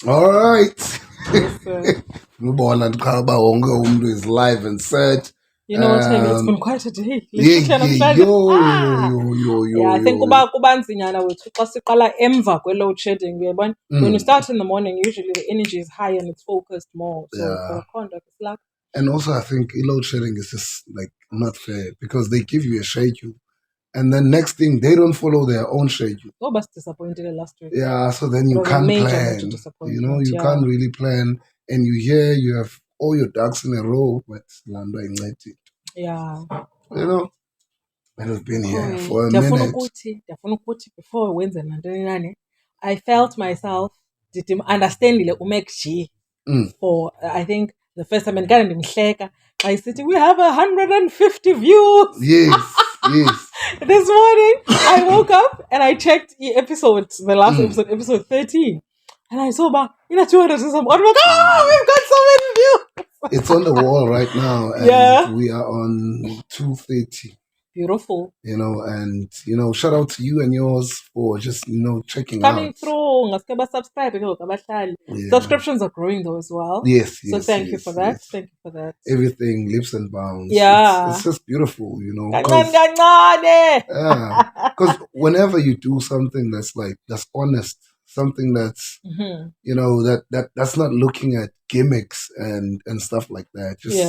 All right. Listen, Ubona ndiqaba wonke umuntu is live and set. you know what, Tammy, it's been quite a day. Yeah, yo. I think kuba nzinyana wethu xa siqala emva kwe-load shedding, uyabona? When you start in the morning, usually the energy is high and it's focused more. So Yeah. it's like, And also, I think load shedding is just like not fair because they give you a schedule, and then next thing they don't follow their own schedule. oh, but disappointed last week. Yeah, so then you It was a can't major plan. disappointment, You know, you can't really plan, and you have all your ducks in a row, but Lando ignited. Yeah. You know, it has been here for a Ndiyafuna minute. ukuthi before wenze nantoni nani, I felt myself understandile uMac G for I think the first time, and ndikade ndimhleka xa isithi we have 150 views. Yes. This morning I woke up and I checked the last episode, episode 13, and I saw about 200 and some. I'm like, we've got so many views. It's on the wall right now, and we are on 230. Beautiful. You know, and shout out to you and yours for just checking coming out. through. Subscribe. Subscriptions are growing though as well. Yes. So thank you for that. Thank you for that. Everything leaps and bounds. Yeah, it's just beautiful, you know. Because whenever you do something that's honest, something that's that's not looking at gimmicks and stuff like that. Just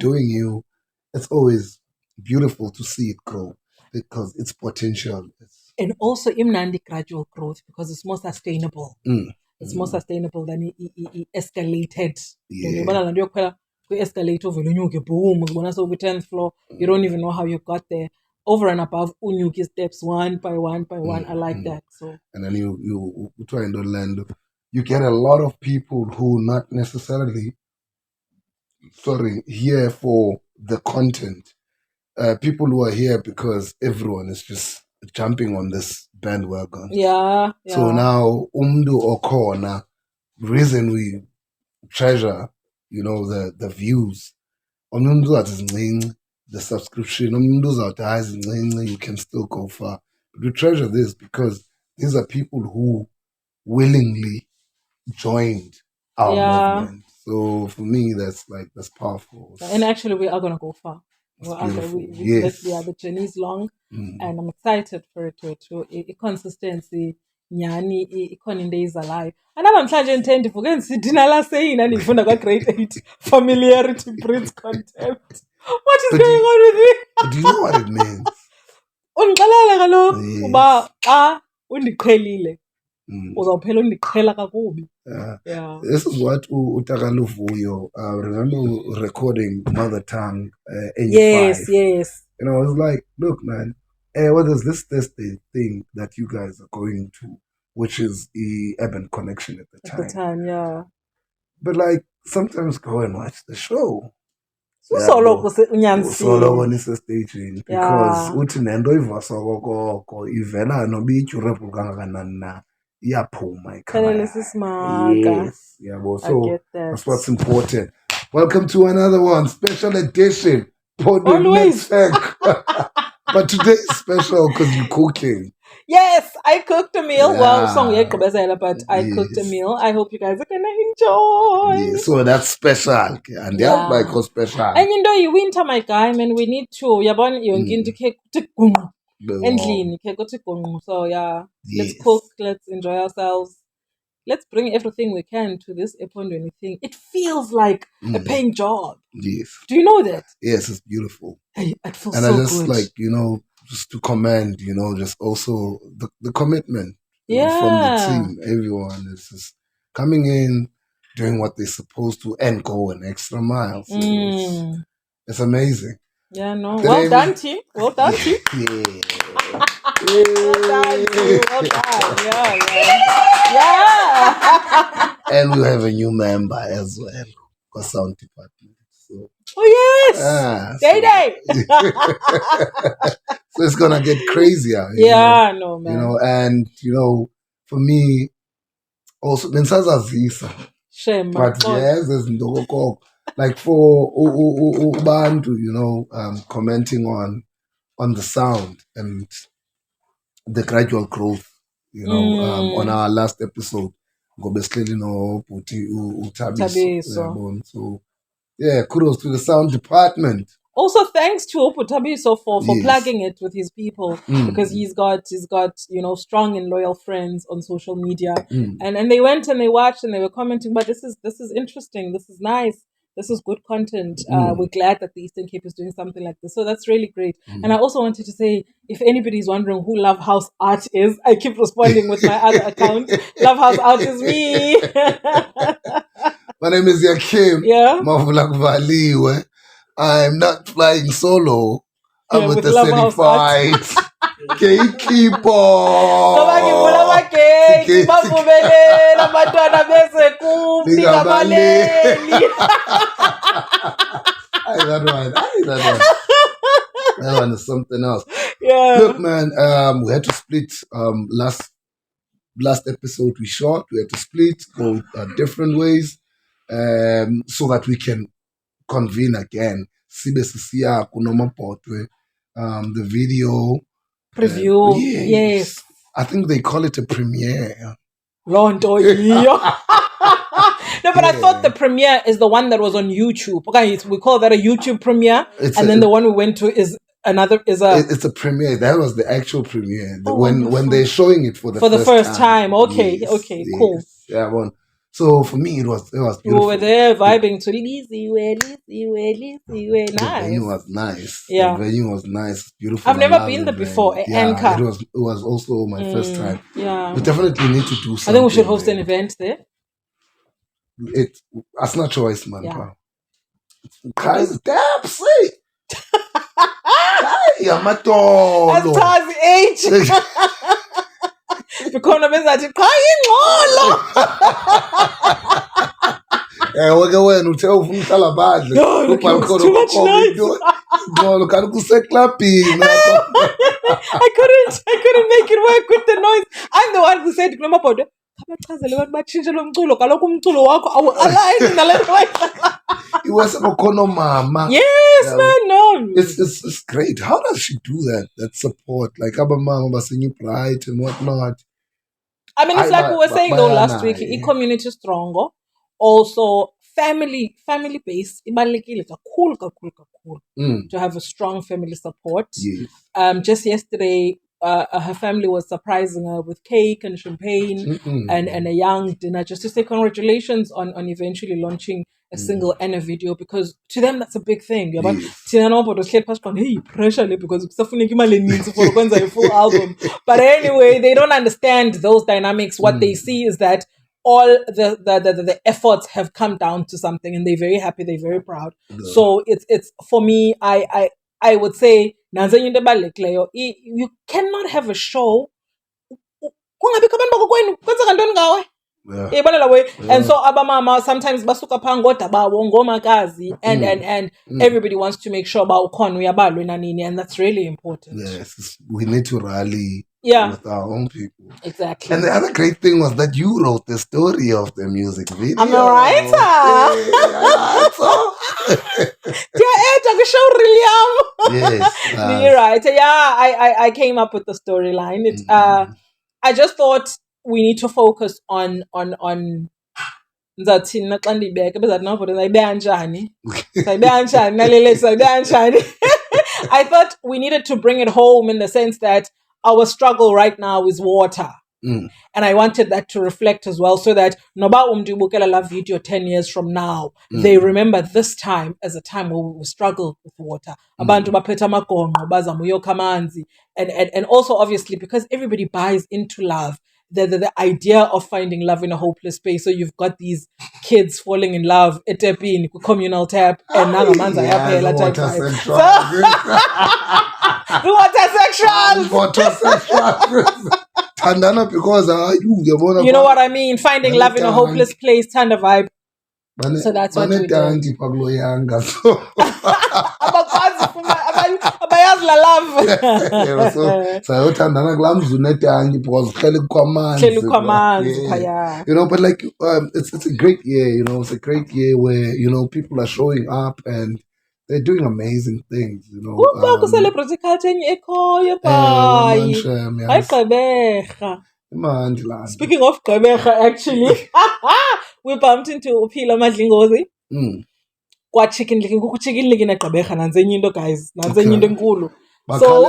doing you. It's always beautiful to see it grow because it's potential. And also imnandi gradual growth because it's more sustainable. It's more sustainable than it escalated. Escalator boom, so 10th floor, you don't even know how you got there. Over and above unyuki steps one by one. I like that. So and then you try and land. You get a lot of people who not necessarily here for the content. People who are here because everyone is just jumping on this bandwagon. Yeah. So now umdu okona, reason we treasure, the views. The subscription, you can still go far. But we treasure this because these are people who willingly joined our movement. So for me, that's powerful. And actually, we are gonna go far. The journey is long, and I'm excited for it to consistency. Nyani ikhona into ezalayo. Anamhlanje ndithanda ndivuke ndisidina la saying andifunda kwa grade 8 familiarity breeds contempt. What is going on with me? Do you know what it means? Undixelele kaloku uba xa undiqhelile uzawuphela undiqhela kakubi. Yeah. This is what Utakaluvuyo remember recording Mother Tongue in Yes. It's like, look, man, what is this thing that you guys are going to, which is the Urban Connection at the time. Yeah. But like sometimes go and watch the show. Soloko staging because uthi nento ivasokoko ivela noba ityurephu kangakanani na iyaphuma ikhaya. Yes, so that's what's important. Welcome to another one, special edition. Always. But today is special because you're cooking. Yes, I cooked a meal. Well, but I cooked a meal. I hope you guys are gonna enjoy. Yeah, so that's special. And that's like special. And you winter, my guy, man, we need to. So let's cook, let's enjoy ourselves. Let's bring everything we can to this Ephondweni thing. It feels like a paying job. Yes. Do you know that? Yes, it's beautiful. It feels and so I just good. Just to commend, just also the commitment from the team. Everyone is just coming in, doing what they're supposed to, and go an extra mile. So it's amazing. Yeah, no. Well done, team. Well done, team. Well done. Yeah. And we have a new member as well for sound department. So. Oh yes, Day. So it's gonna get crazier. No man. And for me, also Mensaza Visa. Shame. But yes, there's no like for Ubantu, commenting on the sound and the gradual growth, on our last episode. ngoba sihleli nobhuti uThabiso. So yeah, kudos to the sound department. Also, thanks to Oputabiso for plugging it with his people, because he's got strong and loyal friends on social media, and they went and they watched and they were commenting. But this is interesting. This is nice. This is good content. We're glad that the Eastern Cape is doing something like this. So that's really great. And I also wanted to say, if anybody's wondering who Love House Art is, I keep responding with my other account. Love House Art is me. My name is Yakim. Yeah. Mavulakuvaliwe. I'm not flying solo. I'm with the certified gatekeeper. That one is something else. Yeah. Look, man, we had to split. Last episode we shot. We had to split, go different ways, so that we can convene again. The video preview. Yes. I think they call it a premiere. No, but I thought the premiere is the one that was on YouTube. Okay, we call that a YouTube premiere, then the one we went to is another. It's a premiere. That was the actual premiere. When they're showing it for the first time. Okay, yes, okay, cool. Yeah, one. So for me, it was beautiful. We were there vibing to Lizzy, nice. The venue was nice. Yeah. The venue was nice, beautiful. I've never been there before. Anchor. It was also my first time. Yeah. We definitely need to do something. I think we should host an event there. That's not choice, man. Yeah. Guys, damn, see. That's Tazi H. Because bezathi cha ingxolo. Wake wena uthe ufuna uhlala badle ubhalkhona ingxolo kanti kuseklabhini. I couldn't make it work with the noise. I'm the one who said kunomabhodo abachazele abantu batshintshe lo mculo kaloku umculo wakho awu-align nale noise. Yes, man, no. It's great. How does she do that? That support, like Abamama Basenyu Bright and whatnot. I mean, it's like we were saying though last week, community stronger. Also, family based. It's cool to have a strong family support. Yes. Just yesterday, her family was surprising her with cake and champagne and a young dinner, just to say congratulations on eventually launching a single and a video, because to them that's a big thing. Hey, pressure because it's a full album. But anyway, they don't understand those dynamics. What they see is that all the efforts have come down to something, and they're very happy, they're very proud. So it's for me, I would say you cannot have a show. And so abamama sometimes basuka phangoda bawo ngomakazi and everybody wants to make sure about ukhona uyabalwe nanini, and that's really important. Yes, we need to rally with our own people. Exactly. And the other great thing was that you wrote the story of the music video. I'm a writer. Yes. You're right. Yeah, I came up with the storyline. I just thought we need to focus on I thought we needed to bring it home in the sense that our struggle right now is water. And I wanted that to reflect as well, so that Noba Umdibukela Love video 10 years from now, they remember this time as a time where we struggled with water. Abantu baphetha amagonqo, baza muyoka amanzi. And also obviously because everybody buys into love, the idea of finding love in a hopeless space. So you've got these kids falling in love, etepini, communal tap, and nangamanza yaphela type vibe. The water sexuals. Because you know what I mean? Finding love in a hopeless place, tanda vibe. So that's what we do. But like it's a great year, it's a great year where people are showing up and they're doing amazing things, Speaking of Gqeberha, actually, we bumped into Uphila Madlingozi. Chicken licking, chicken licking at Gqeberha, nanzenye into guys, nanzenye into enkulu. So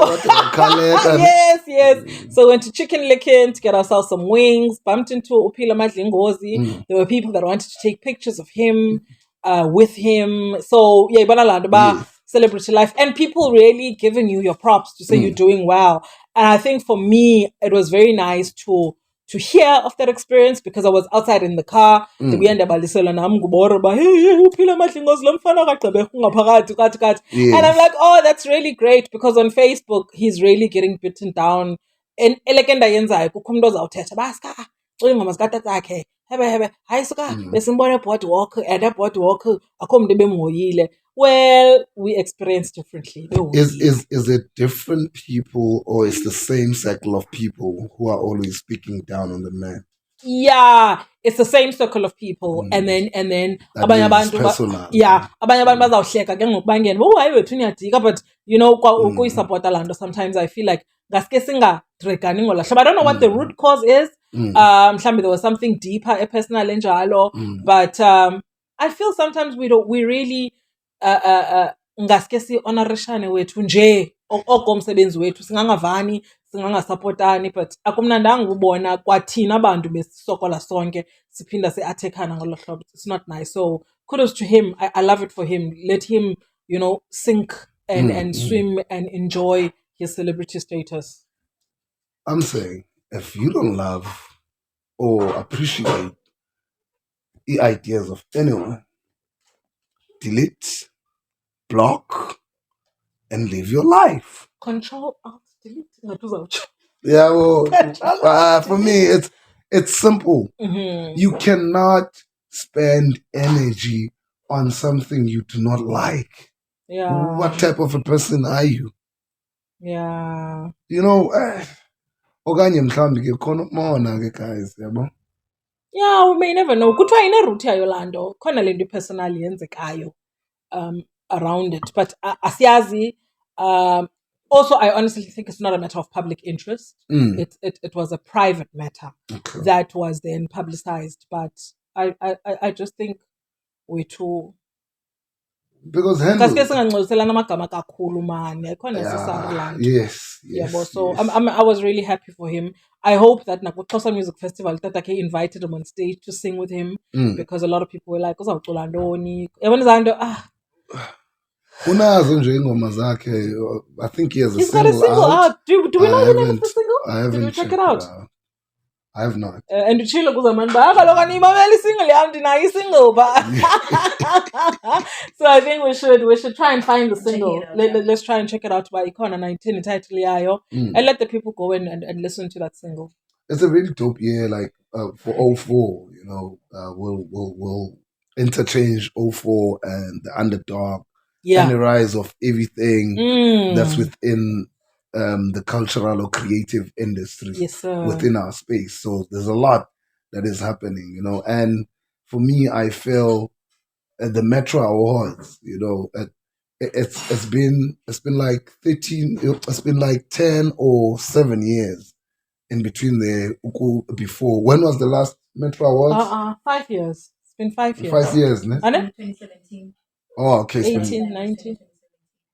yes. So went to chicken licking to get ourselves some wings. Bumped into Uphila Madlingozi. There were people that wanted to take pictures of him, with him. So yeah, yes. Celebrity life, and people really giving you your props to say you're doing well. And I think for me, it was very nice to hear of that experience because I was outside in the car. And I'm like, oh, that's really great, because on Facebook he's really getting beaten down. And well, we experience differently. Is it different people, or is the same circle of people who are always speaking down on the man? Yeah, it's the same circle of people, and then abanye abantu bazawuhleka ke ngokubangeni hayi wethu niyadika, but you know ukuyisupporta laa nto, sometimes I feel like ngaske singadregani ngolaa hlobo. I don't know what the root cause is. Mhlawumbi there was something deeper personal enjalo, but I feel sometimes we really ngaske si-honorishane wethu nje okomsebenzi wethu, singangavani, singangasapotani, but akumnandanga ubona kwathina abantu besisokola sonke siphinda si-attackana ngolo hlobo. It's not nice. So kudos to him. I love it for him. Let him, sink and swim and enjoy his celebrity status. I'm saying, if you don't love or appreciate the ideas of anyone, delete, block, and live your life. Control, Alt, delete. Yeah, well, for me, it's simple. You cannot spend energy on something you do not like. Yeah. What type of a person are you? Yeah. Okanye mhlawumbi ke khona ukubona ke guys, yabo. Yeah, we may never know. Kuthiwa ine-route yayo laa nto, khona le nto personally yenzekayo around it, but asiyazi. Also, I honestly think it's not a matter of public interest. It was a private matter that was then publicized, but I just think we're too. Because yes. So I was really happy for him. I hope that ukuThwasa Music Festival that invited him on stage to sing with him, because a lot of people were like, unazo nje ingoma zakhe. I think he has He's got a single out. Do we know the name of the single? I haven't. Did you check it out? I have not. And Uchilo kuzaman ba kaloka nimameli single yam dinayi single ba. So I think we should try and find the single. Let's try and check it out by Ikona 19 title yayo, and let the people go in and listen to that single. It's a really dope year, like for 04, we'll interchange 04 and the underdog. Yeah. And the rise of everything that's within the cultural or creative industry within our space. So there's a lot that is happening, and for me, I feel the Metro Awards, it's been like 13, it's been like 10 or 7 years in between there before. When was the last Metro Awards? 5 years. It's been 5 years. 5 years, ne? 2017. Oh, okay. 18, 19,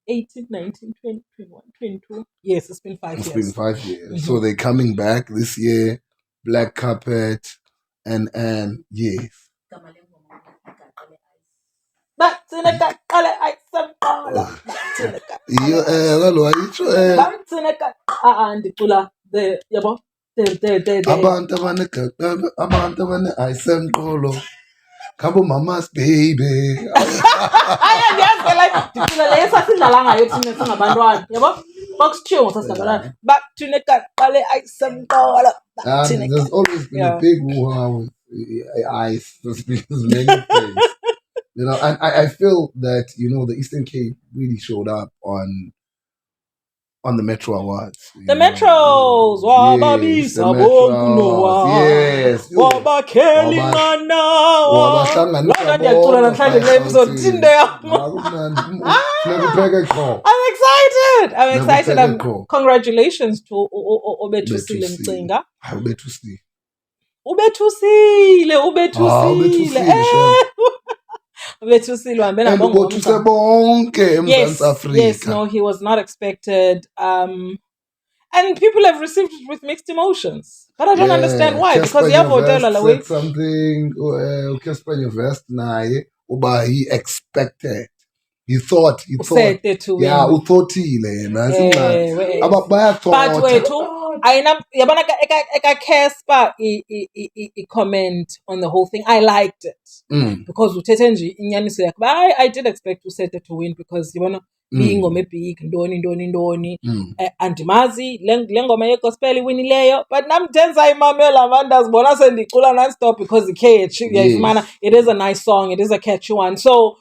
20, 21, 22. Yes, it's been 5 years. It's been 5 years. So they're coming back this year, black carpet, and yes. Kabo mama's baby. There's always been a big hoo-ha with ice. There's many things. And I feel that, the Eastern Cape really showed up on the Metro Awards. The Metros! Yes, the Metros. Yes. wabahlanganisa ndiyacula namhlanje kule episode thinde yam. I'm excited. Congratulations to Obethusile Mcinga. Ubethusile. Ubethusile uhambe nabongoma. Yes, no, he was not expected. And people have received it with mixed emotions. But I don't understand why. Because you have hotel said something, Casper Nyovest naye, uba he expected. He thought. Yeah, uthothile yena. But wait, yabona eka Casper I comment on the whole thing. I liked it. Because uthethe nje inyaniso yakhe. I did expect Usete to win because you wanna ingoma big ndoni andimazi le ngoma yegospel iwinileyo but namdenza imamela manda sibona sendicula non-stop because it is a nice song, it is a catchy one. So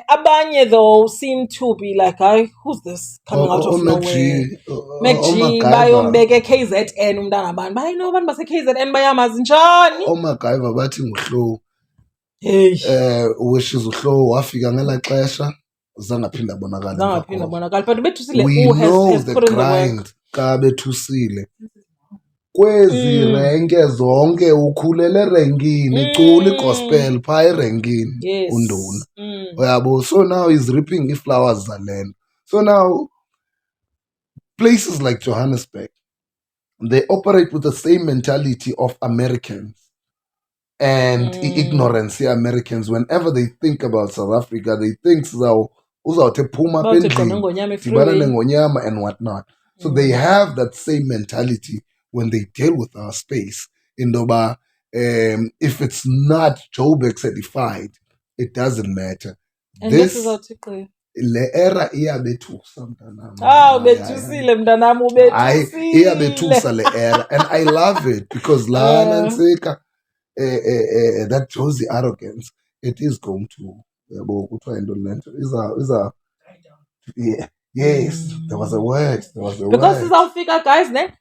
abanye though seem to be like, who's this coming out of nowhere? MacG bayombeke KZN umntana abantu bayino abantu base KZN bayamazi njani. MacGyver bathi nguHlow. Wishes uHlow wafika ngela xesha zangaphinda abonakala. But Bethusile we know the grind ka Bethusile. Kwezi renke zonke ukhulele renkini icula igospel pha erenkini unduna. Uyabo, so now he's reaping iflowers zalena. So now places like Johannesburg, they operate with the same mentality of Americans and ignorance here. Americans, whenever they think about South Africa, they think uzawuthi phuma pendlini ngonyama and whatnot. So they have that same mentality when they deal with our space. Indoba, if it's not Joburg certified, it doesn't matter. And this is article. Le era iyabethusa mntanami. Ubethusile mntanami ubethusile. Iyabethusa le era, and I love it because lana nsika that Josie arrogance, it is going to yes, there was a word. Because sizawufika guys ne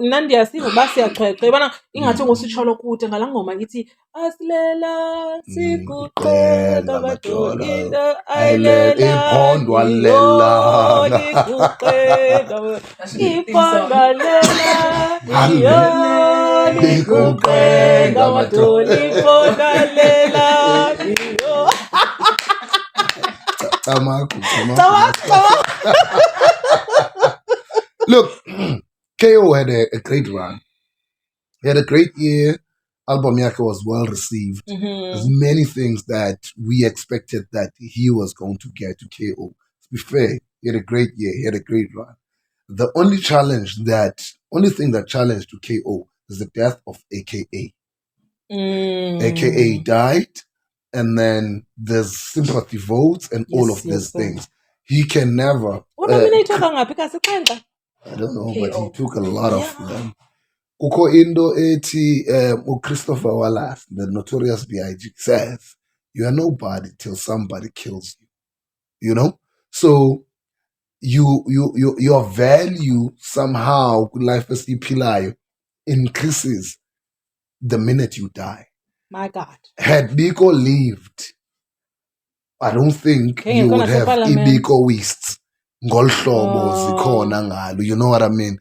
mna ndiyasiva uba siyaxwexa ibana ingathi ngositsholo kude ngalaa ngoma ithi asilela siguqe ngamadolo into ayilela iphondwa lela iphondwa lela liguqe ngamadolo iphondwa lela Look, KO had a great run. He had a great year. Album Yaka was well received. There's many things that we expected that he was going to get to KO. To be fair, he had a great year. He had a great run. The only thing that challenged to KO is the death of AKA. AKA died. And then there's sympathy votes and all of these things. He can never. I don't know, but he took a lot of them. Uko indo eti Christopher Wallace, the notorious B.I.G. says, you are nobody till somebody kills you. You know? So your value somehow, life as Pilayo, increases the minute you die. My God. Had Biko lived, I don't think you would have Ibiko Wists. Ngolhlobo zikhona ngalo. You know what I mean?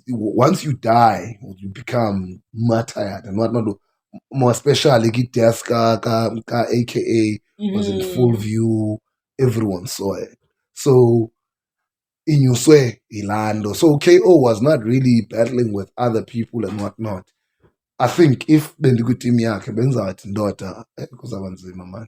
Once you die, you become martyred and whatnot. More especially, death ka AKA was in full view. Everyone saw it. So, inyuswe ilando. So, KO was not really battling with other people and whatnot. I think if bendikutim yakhe benza wathi ndoda kuzabanzima man.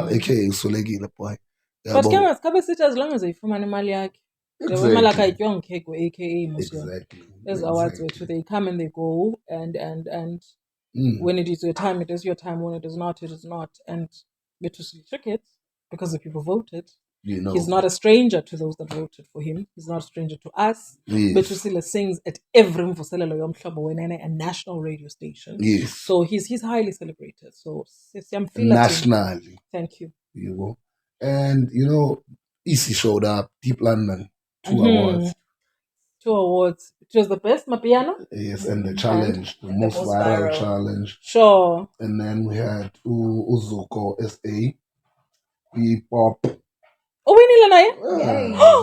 AKA usolekile boy. But kabe sithi as long as uyifumana imali yakhe. The imali yakhe ayityiwa ngekho AKA Exactly. There's awards where they come and they go and when it is your time, it is your time. When it is not, it is not. And Bethusile took it because the people voted. You know. He's not a stranger to those that voted for him. He's not a stranger to us. Yes. Bethusile sings at every Mvuselelo Yomhlobo Wenene, a national radio station. Yes. So he's highly celebrated. So nationally. Thank you. You know. And you know, Easy showed up, Deep London, 2 awards. 2 awards, It was the best Mapiano? Yes, and the challenge, the most viral challenge. Sure. And then we had Uzuko SA, P-pop. Oh, we need Lanaya?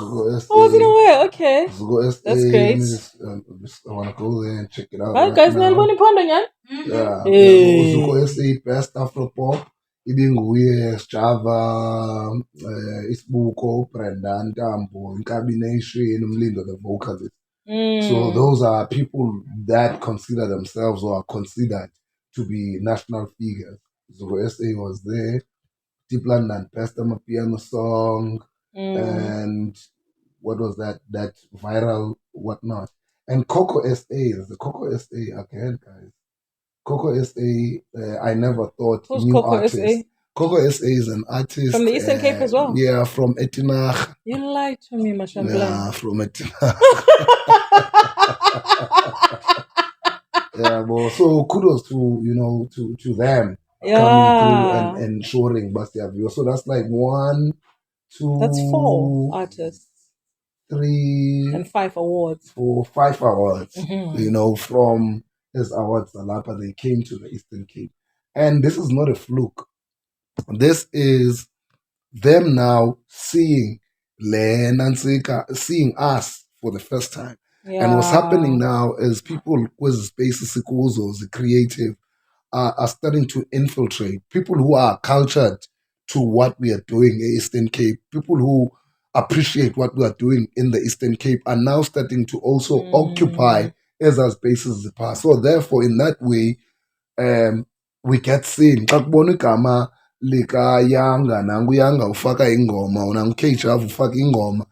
Zuko SA. I wasn't aware. Okay. Zuko SA. That's great. I want to go there and check it out. Right, guys, Nelboni Pondanyan? Yeah. Zuko SA, best Afro pop. Ibinguye, Java, Isbuko, Brenda, Ntambo, Nkabination, Umlindo, the vocalist. So those are people that consider themselves or are considered to be national figures. Zuko SA was there. Deep London, Pastor Mapiano song, and what was that viral whatnot. And Coco SA, the Coco SA again, guys. Coco SA, I never thought Who's new Coco artist. SA? Coco SA is an artist from the Eastern Cape as well. Yeah, from Etinach. You lied to me, Mashamblan. Yeah, from Etinach. Yeah, well, so kudos to them coming through and showing Bastia View. So that's like 1, 2. That's 4 artists. 3 and 5 awards. 5 awards. From his awards, Alapa, they came to the Eastern Cape. And this is not a fluke. This is them now seeing seeing us for the first time. Yeah. And what's happening now is people with spaces, the creative, are starting to infiltrate. People who are cultured to what we are doing in Eastern Cape, people who appreciate what we are doing in the Eastern Cape are now starting to also occupy as our spaces the past. So therefore, in that way, we get seen. Lika Yanga, Nangu Yanga, Ufaka Ingoma, or Nangu Kecha, Ufaka Ingoma,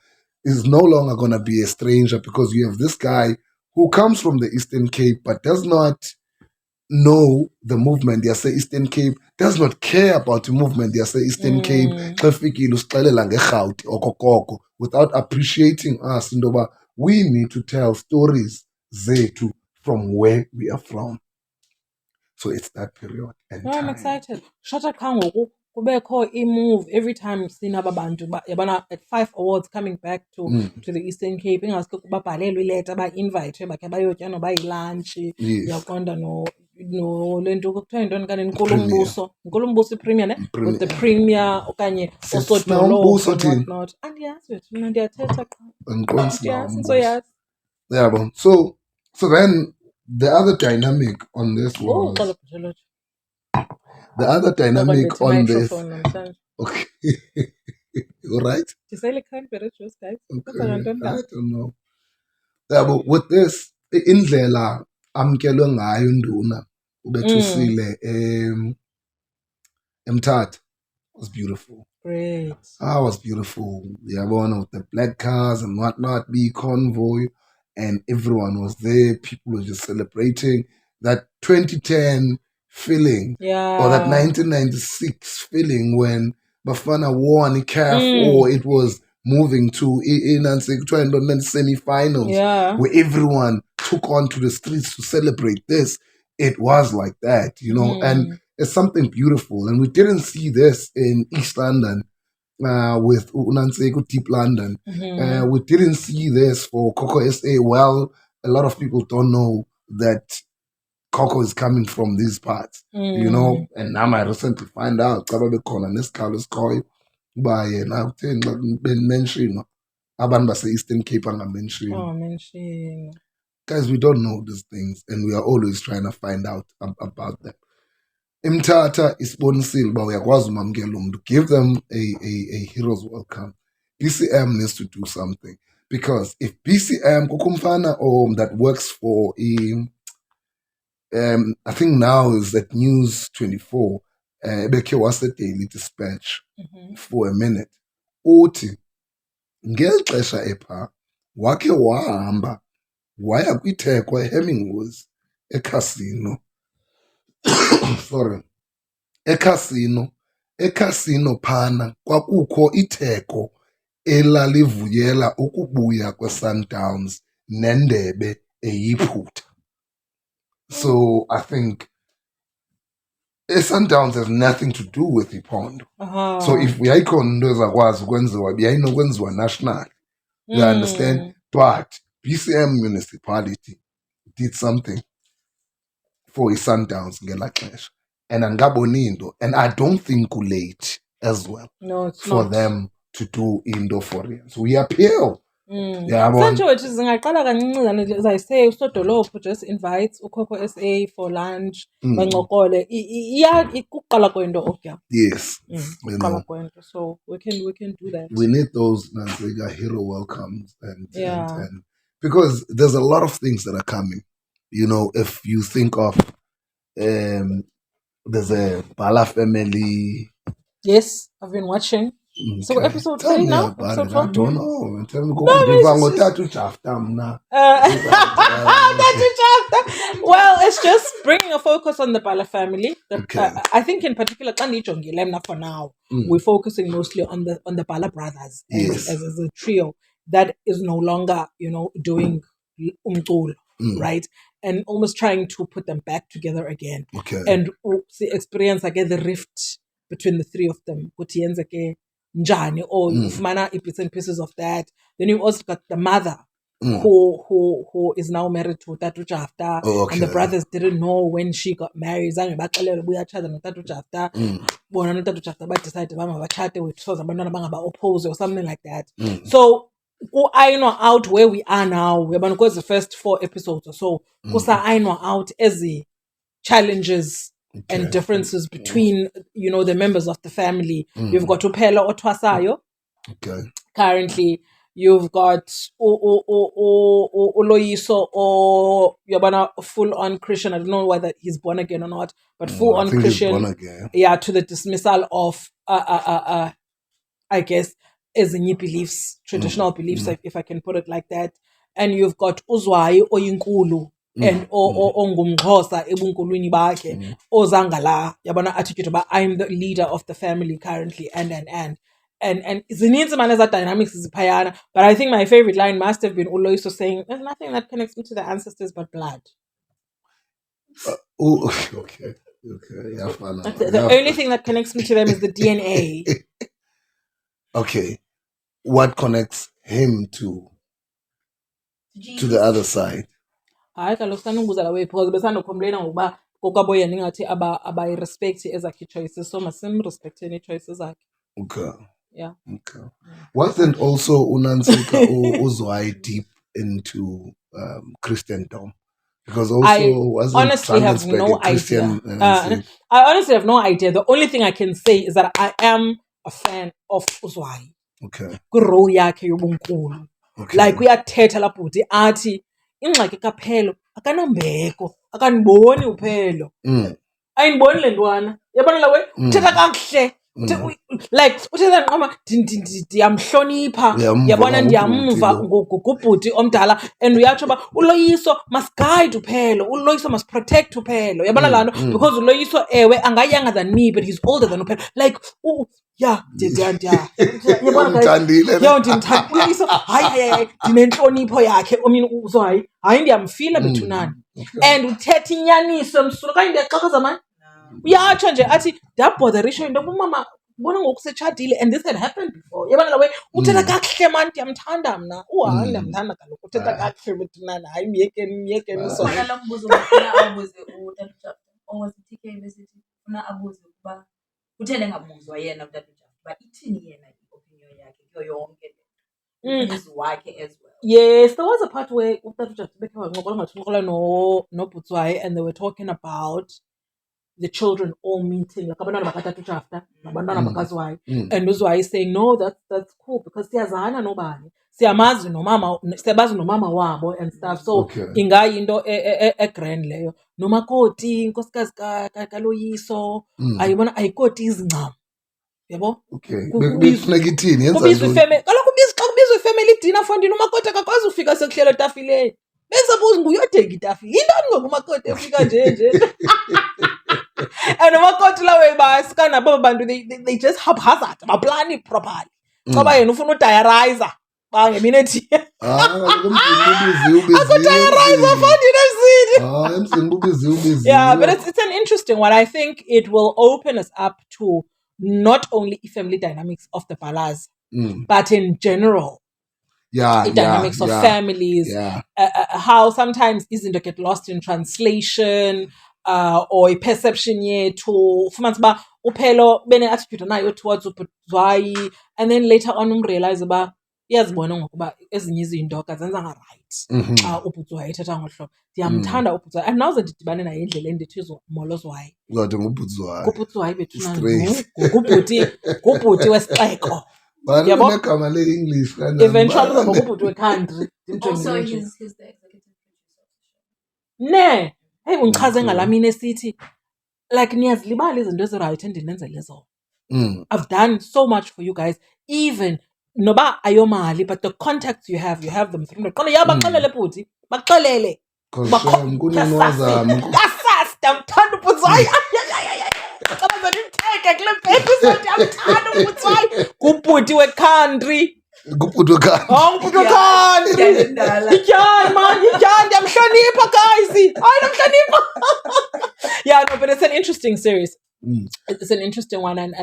is no longer going to be a stranger because you have this guy who comes from the Eastern Cape but does not know the movement. They say Eastern Cape, does not care about the movement. They say Eastern Cape, without appreciating us. We need to tell stories from where we are from. So it's that period. And I'm excited. Shota Kangoku, kubekho move every time sinaba bantu at 5 awards coming back to the Eastern Cape. Ingaske kubabhalelwe ileta ba-invite bakhe bayotya noba yilunch yaqonda no lento kuthiwa yintoni kanti Nkulumbuso Premier ne with the Premier okanye osodolophu and whatnot. Andiyazi wethu mna ndiyathetha qha. Yeah, but so then the other dynamic on this was the other dynamic on this. Okay, all right. Okay. I don't know. Yeah, but with this, indlela amkelwe ngayo nduna ubethusile Mthatha was beautiful. Great. Was beautiful. Yeah, one with the black cars and whatnot, be convoy. And everyone was there. People were just celebrating that 2010 feeling, or that 1996 feeling when Bafana won a CAF, or it was moving to semi-finals, where everyone took on to the streets to celebrate this. It was like that, and it's something beautiful. And we didn't see this in East London. With Unanseko Deep London. We didn't see this for Coco SA. Well, a lot of people don't know that Coco is coming from these parts, and now I recently find out this Carlos Coy by now been mentioned Aban Basa Eastern Cape and mention. Guys, we don't know these things and we are always trying to find out about them. Mthatha isibonisile uba uyakwazi umamkela umuntu. Give them a hero's welcome. BCM needs to do something because if BCM kukumfana that works for I think now is at News 24 Beke was the Daily Dispatch for a minute. Uthi ngeli xesha epha wakhe wahamba waya kwitheko eHemingways eCasino. Sorry. Ekhasino phana kwakukho itheko elalivuyela ukubuya kweSundowns nendebe eyiphutha. So I think Sundowns has nothing to do with Iphondo. So if yayikho into ezakwazi ukwenziwa beyayinokwenziwa national. You understand? But BCM municipality did something for Sundowns ngelaa xesha, and andingaboni into, and I don't think late as well. No, it's for not. them to do into foreign. So we appeal. Sancho, which is as I say, usodolophu just invites uKhokho SA for lunch. Bancokole. Ikuqala kwento okya. Yes. So we can do that. We need those hero welcomes and because there's a lot of things that are coming. You know, if you think of there's a Bala Family. Yes, I've been watching. Okay. So episode 3 now? Episode 4? I don't know. Tell me Well, it's just bringing a focus on the Bala family. I think in particular, for now, we're focusing mostly on the Bala brothers as a trio that is no longer, doing umculo, right? And almost trying to put them back together again. Okay. And experience again the rift between the three of them. Njani, or ufumana bits and pieces of that. Then you've also got the mother who is now married to Tatu Jafta, and the brothers didn't know when she got married. Zange baxelele buyatshata noTatu Jafta. Bona noTatu Jafta decide bangabachate with abantwana bangaba-oppose or something like that. So ku-ayinwa out where we are now, because the first 4 episodes or so, kusa-ayinwa out as the challenges and differences between, the members of the family. You've got uPhelo oThwasayo. Okay. Currently, you've got Uloyiso or Yabana full-on Christian. I don't know whether he's born again or not, but full-on Christian. He's born again. Yeah, to the dismissal of, I guess, as new beliefs, traditional beliefs, if I can put it like that. And you've got Uzwai Oyinkulu. And ongumxhosa ebunkulwini bakhe ozangala yabona attitude about I'm the leader of the family currently and zininzi man eza dynamics ziphayana, but I think my favorite line must have been Uloyiso saying there's nothing that connects me to the ancestors but blood. Okay. Yeah, the only thing that connects me to them is the DNA. Okay, what connects him to the other side? Hayi kaloku sanunguza la way because besandocomplaina ngokuba kokwabo yena ingathi abayi-respecti ezakhe choices, so masimrespecteni choices zakhe. Okay. Yeah. Okay. Wasn't also Unansika Uzwai deep into Christendom? Because also I honestly have no idea. I honestly have no idea. The only thing I can say is that I am a fan of Uzwai. Okay. Kwi-role yakhe yobunkulu. Okay. Like uyathetha lapho uthi athi ingxaki kaPhelo akanambeko, akaniboni uPhelo. Ayiniboni le ntwana. Yabona la we uthetha kakuhle. Like uthetha nqoma ndiyamhlonipha, yabona ndiyamva ngubhuti omdala, and uyatsho uba uLoyiso must guide uPhelo, uLoyiso must protect uPhelo. Yabona laa nto, because uLoyiso ewe anga-younger than me but he's older than uPhelo. Like ndimthandile uLoyiso, hayi ndinentlonipho yakhe. I mean Uzwai hayi ndiyamfila bethunani, and uthetha inyaniso emsulwa okanye ndiyaxokoza mani. Uyatsho nje athi ndabhotherisho into umama bona ngoku setshatile and this had happened before. Yabona la we uthetha kakuhle mani, ndiyamthanda mna. Hayi ndiyamthanda kaloku uthetha kakuhle bethunani, hayi myekeni Uzwai. Lo mbuzo ufuna abuze uTatu Jafta owazi-TK besithi ufuna abuze ukuba kutheni engabuzwa yena uTatu Jafta uba ithini yena i-opinion yakhe kuyo yonke umzi wakhe as well. Yes, there was a part where uTatu Jafta bekhe wancokola noButswayi and they were talking about the children all meeting, like abantwana bakaTatu Jafta nabantwana bakaZwai, and Uzwai saying no, that's cool because siyazana nobani, siyabazi nomama wabo and stuff, so ingayinto grand leyo. Nomakoti inkosikazi kaLoyiso ayibona ayikoti izincam, yabo. Okay, kufuneka ithini yenza kubizwa ifamily, kaloku xa kubizwa ifamily dinner fondini umakoti akakwazi ufika sekuhlela etafileni. Besabuza nguyodeka itafile yintoni ngoku umakoti efika nje. And umakoti lawe basika nabo bantu they just haphazard abaplani properly. Ngoba yena ufuna udiarizer bangemini ethi akudiarizer fondini ezini. Yeah, but it's an interesting one. I think it will open us up to not only family dynamics of the Balas, but in general. dynamics of families, how sometimes izinto get lost in translation, or perception yethu. Fumanisa uba uphelo bene-attitude nayo towards ubhudzwayi, and then later on umrealize uba iyazibona ngokuba ezinye izinto kazenzanga right xa ubhudzwayi ethetha ngolu hlobo. Ndiyamthanda ubhudzwayi, andinawuze ndidibane naye endleleni ndithi molozwayi. Uzawuthi ngubhudzwayi. Ngubhudzwayi bethuna ngubhuti wesixeko. Negama le-English eventually uzawuba ngubhuti we-country. Also, he's the executive producer. Ne, hey, undichaze ngalaa mini esithi like niyazilibala izinto ezirayithi endinenzele zona. I've done so much for you guys, even noba ayomali, but the contacts you have them through. Qona baxelele bhuti, baxelele. Kasasa, ndamthanda ubhudzwayi. Ngubhuti we-country. Ngubhuti we-country. Oh, ngubhuti we-country. Yityani man, yityani, ndiyamhlonipha guys. Hayi, ndiyamhlonipha. Yeah, no, but it's an interesting series. It's an interesting one, and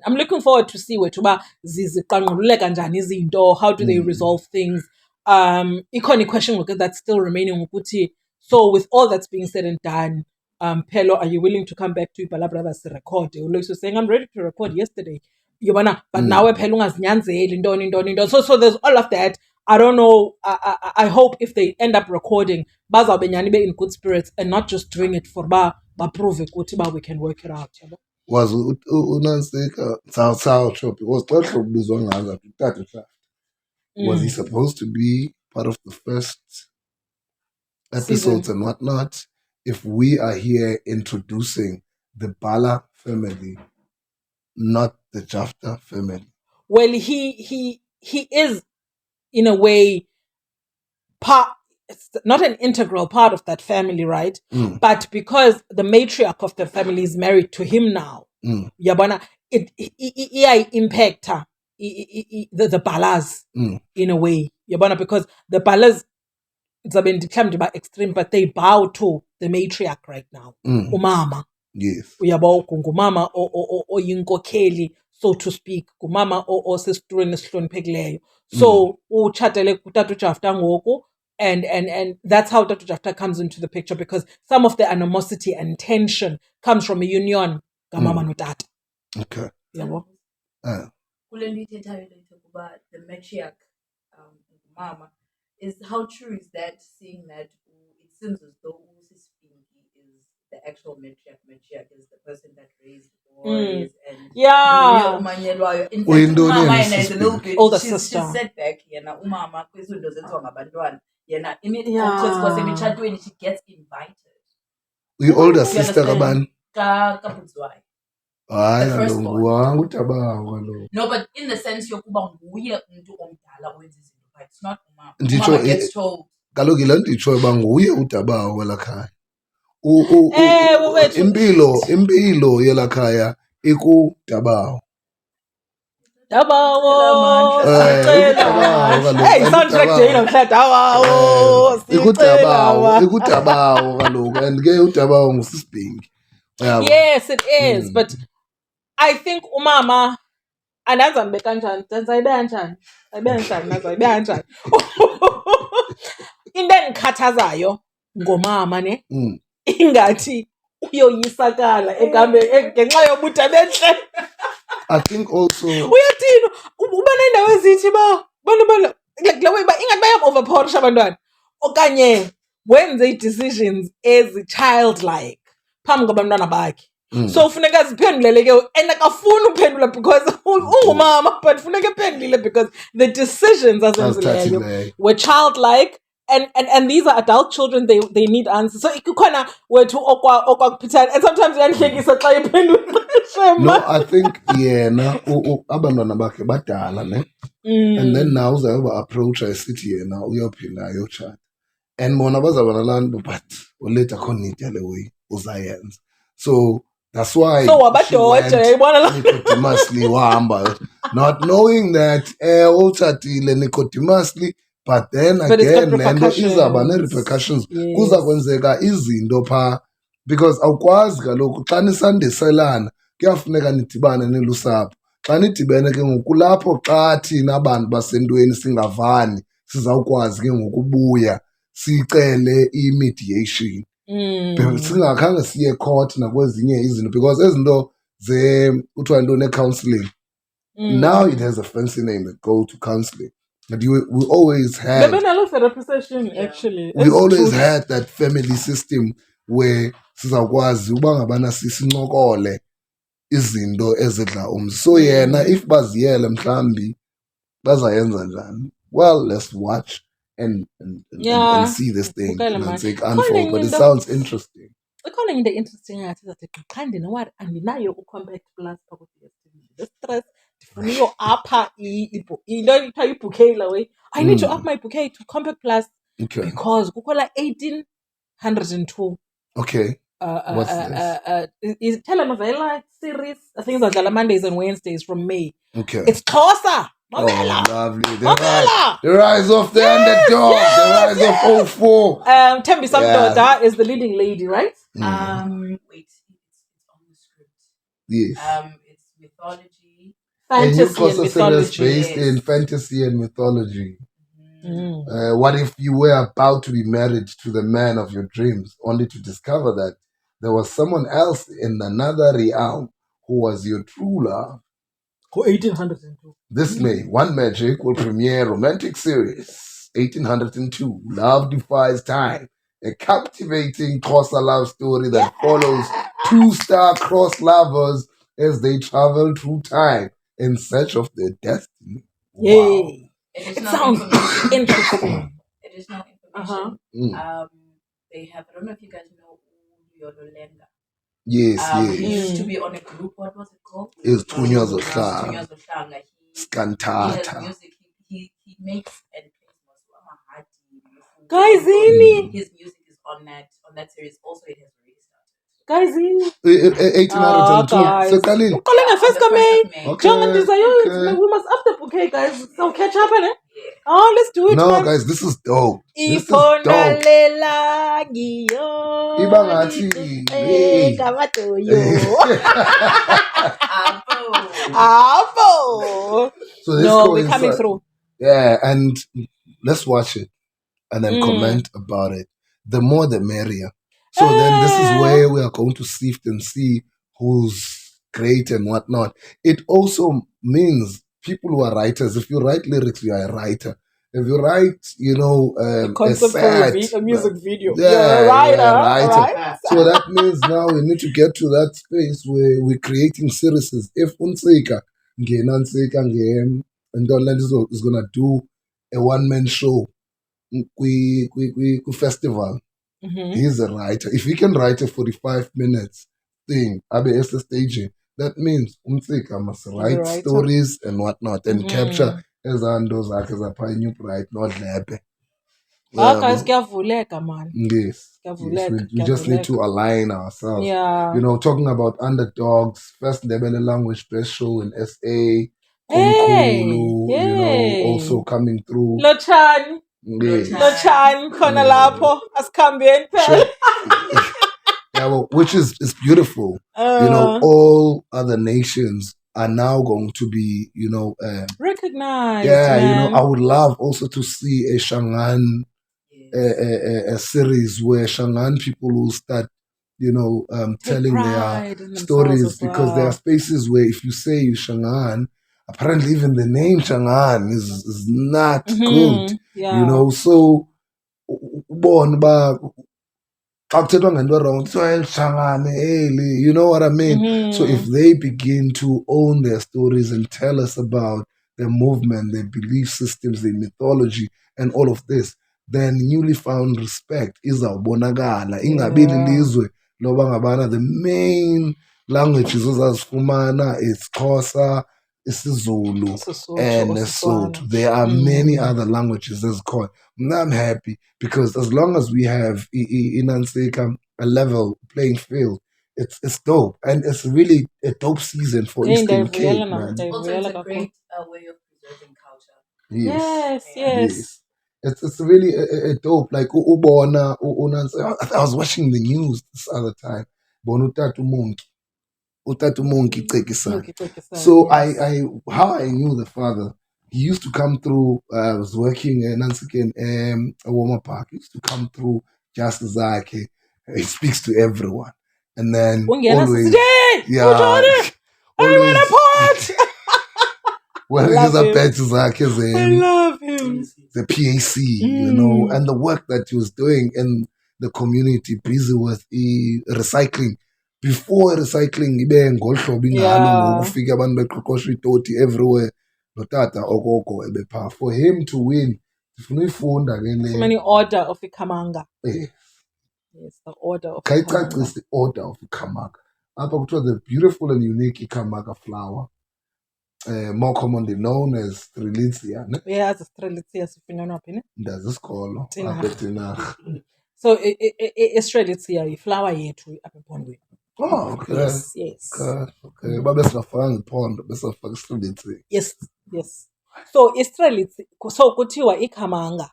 I'm looking forward to see whether ziqangqululeka njani izinto, how do they resolve things. Ikhona question that's still remaining ukuthi, so with all that's being said and done, Pelo, are you willing to come back to Bala Brothers to record? Uloyiso was saying, I'm ready to record yesterday. But now Pelo ungazinyanzeli intoni. So there's all of that. I don't know. I hope if they end up recording, bazawube nyani be in good spirits and not just doing it for prove ukuthi we can work it out. Was unanseka South Shop because was he supposed to be part of the first episodes and whatnot? If we are here introducing the Bala family, not the Jafta family. Well, he is in a way not an integral part of that family, right? But because the matriarch of the family is married to him now, yabona, it impact the Balas in a way, yabona, because the Balas it's been declared by extreme, but they bow to the matriarch right now. Umama. Yes. Uyabo ngumama oyinkokheli, so to speak, ngumama osesitulweni esihloniphekileyo. So uchatele kutata uJafta ngoku, and that's how Tata Jafta comes into the picture, because some of the animosity and tension comes from a union kamama notata. Okay. Yabo. Kule nto ithethayo kuba the matriarch mama, is how true is that, seeing that it seems as though is the actual matriarch is the person that raised boys and in fact is a little bit older she's sister. set back umama kwizinto zenziwa ngabantwana because she gets invited. The older sister kabani? Kabhudzwayi. No, but in the sense yokuba nguye umuntu omdala owenza izinto. It's not umama. Umama gets told. Kaloku le nto itshoyo uba nguye udabawo welaa khaya. Impilo yelaa khaya ikudabawo. Dabawo. Hey, soundtrack Jane namhla Dabawo. Ikudabawo kaloku, and ke udabawo ngusisibhingi. Yes, it is, but I think umama andazi ambe kanjani, into endikhathazayo ngomama ne ingathi uyoyisakala ngenxa yobude bentle. I think also uyathini uba nendawo ezithi ba le way ingathi bayam-overpowerisha abantwana okanye wenze ii-decisions ezi-childlike phambi kwabantwana bakhe. So funeka ziphendulele ke and akafuni uphendula because ungumama, but funeka ephendulile because the decisions azenzileyo were childlike, and these are adult children, they need answers. So ikhona wethu okwakuphithana, and sometimes uyandihlekisa xa iphendula. No, I think yena abantwana bakhe badala ne, and then now uzawuba approach esithi yena uyophinda ayotshata, and bona bazaba nalaa nto but later akho need yale way uzayenza. So that's why Nicodemusly wahamba, not knowing that utshatile Nicodemusly, but then again lento izaba ne-repercussions. Kuza kwenzeka izinto phaa, because awukwazi kaloku xa nisandiselana kuyafuneka nidibane nilusapho. Xa nidibene ke ngoku kulapho xa thina abantu basentweni singavani sizawukwazi ke ngokubuya sicele i-mediation singakhange siye court nakwezinye izinto because ezinto kuthiwa ntoni counseling now it has a fancy name that go to counseling. But we always had therapy session, actually. We always had that family system where sizawukwazi uba ngabana sincokole izinto ezidla umzi. So yena if baziyele mhlambi bazayenza njani? Well, let's watch and see this thing unfold. But it sounds interesting. Ikhona into interesting ngathi zathi xa ndinowari andinayo u-compact plus stress ndifuna iyo apha into ekuthiwa i-bouquet la way. I need to up my bouquet to compact plus because kukho la 1802. Okay. What's this? Is telenovela series. I think it's on Mondays and Wednesdays from May. Okay. It's Xhosa. Oh, lovely. The rise of the underdog. The rise of 04. Tembi Samdoda is the leading lady, right? Wait, it's on the script. Yes. It's mythology. Fantasy and mythology. Based in fantasy and mythology. What if you were about to be married to the man of your dreams, only to discover that there was someone else in another realm who was your true love? 1802. This May, One Magic will premiere romantic series 1802, Love Defies Time, a captivating Xhosa love story that follows two star-crossed lovers as they travel through time in search of their destiny. Wow. Yay! It sounds interesting. Additional information. They have, I don't know if you guys know Yololenga. Yes, He used to be on a group. What was it called? It was Thunywa Zohlanga. Skantata. He makes and plays Guys, his music is on that series. Also, it has already started. Guys, 1802. So Kalin. Okay. We must up the bouquet, guys. So catch up on it. Oh, let's do it. No, man. guys, this is dope. This is dope. So we're coming through. Yeah, and let's watch it and then comment about it. The more the merrier. So then this is where we are going to sift and see who's great and whatnot. It also means people who are writers, if you write lyrics, you are a writer. If you write, a music video, you're a writer. Right? So that means now we need to get to that space where we're creating series. If Unsika, and Donland is going to do a one-man show, festival. He's a writer. If he can write a 45 minutes thing, ABS staging, that means Unsika must write stories and whatnot and capture as those actors are paying bright, not lepe. Guys, man. Yes. We just need to align ourselves. Yeah. Talking about underdogs, first Ndebele language best show in SA. Also coming through. Lochan. Lochan, khona lapho asikhambeni phela. Yeah, well, which is beautiful. All other nations are now going to be, recognized. Yeah, man. I would love also to see a Shangan a series where Shangan people will start, telling their stories, because there are spaces where if you say you Shangan, apparently even the name Shangan is not good. Yeah. So born back. You know what I mean? So if they begin to own their stories and tell us about their movement, their belief systems, their mythology, and all of this, then newly found respect is our bonagala. The main languages is Xhosa, isiZulu, and Lesotho. There are many other languages that's called. I'm happy because as long as we have a level playing field, it's dope, and it's really a dope season for Eastern Cape, man. Also, it's a great way of preserving culture. Yes. It's really a dope. Like Ubona, I was watching the news this other time. Bonutatu Monkey. So how I knew the father he used to come through. I was working in a warmer park. He used to come through just as he speaks to everyone, and then always, yeah, always. Well, I love him. I love him. The PAC, you know, and the work that he was doing in the community, busy with recycling. Before recycling, ngokufika abantu beqoqosha itoti everywhere. Notata okoko ebepha. For him to win, so many Order of Ikhamanga. Yes, the Order of Ikhamanga. Is the Order of Ikhamanga. The beautiful and unique Ikhamanga flower. More commonly known as Strelitzia. Yeah, the Strelitzia. That's the scholar. So, Strelitzia, flower yethu up in Ephondweni. Oh, okay. Yes. Okay. But best of pond, best of Strelitzia. Yes. So, Strelitzia, so kuthiwa Ikhamanga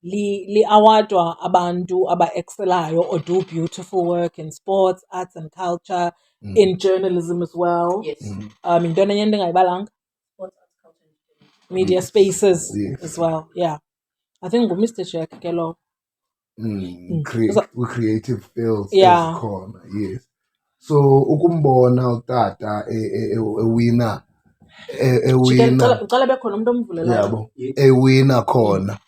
li awadwa abantu aba-excelayo or do beautiful work in sports, arts and culture, in journalism as well. Yes. Intona enye endingayibalanga? Sports, arts, culture, media spaces as well. Yeah. I think Mr. Jack Kello. Creative fields. Yeah. Corner, yes. So ukumbona utata ewina ewina khona.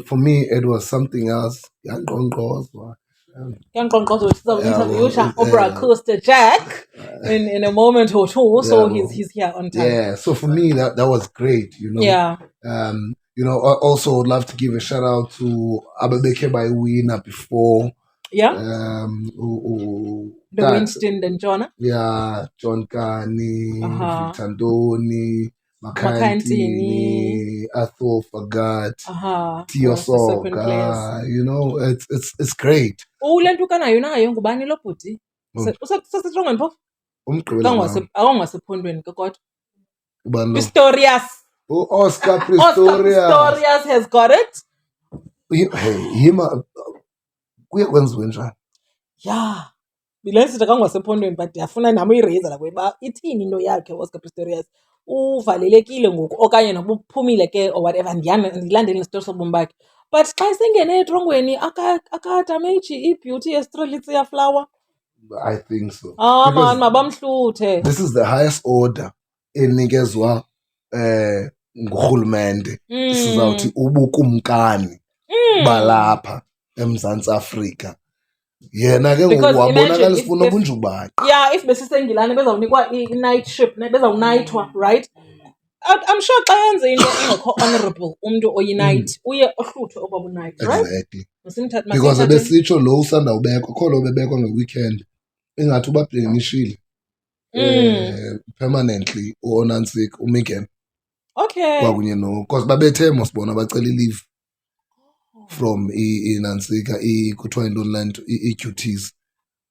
For me it was something else. Opera Coaster Jack in a moment or two, so he's here on time. Yeah, so for me that was great, you know. Yeah. You know, I also would love to give a shout out to Ababeke by Winner before. Yeah. The Winston and John. Yeah, John Kani, Tandoni, Makantini, Athol Fagat, Tio Soga. You know, it's great. Ulentukana yona ngubani lo bhuti? Usasitronga pho? Awangasephondweni kodwa. Pistorius. Oscar Pistorius has got it. Kwenziwe njani? Yeah. Bilensithi akangasephondweni but ndiyafuna nami uyiraise la kuba ithini into yakhe Oscar Pistorius. Uvalelekile ngoku okanye noba uphumile ke or whatever ndilandele isitori sobomi bakhe. But xa sengene etrongweni akadamage i-beauty ye-Strelitzia flower. I think so. Man, mabamhluthe. This is the highest order enikezwa ngurhulumente. Sizawuthi ubukumkani balapha eMzantsi Afrika. Yena ke ngokubonakala sifuna ubunjubaqi. Yeah, if besisengilane bezawunikwa i-night ship, bezawunayithwa, right? I'm sure xa yenze into engekho honorable umuntu oyi-night uye ohluthwe okwabo night, right? Exactly. Because ebesitsho lo usanda ubekwa kholo bebekwa nge-weekend ingathi ubablenishile permanently uOnansik uMiken. Okay. Kwakunye no because babethe mosibona bacela leave from inansika kuthiwa into land i-duties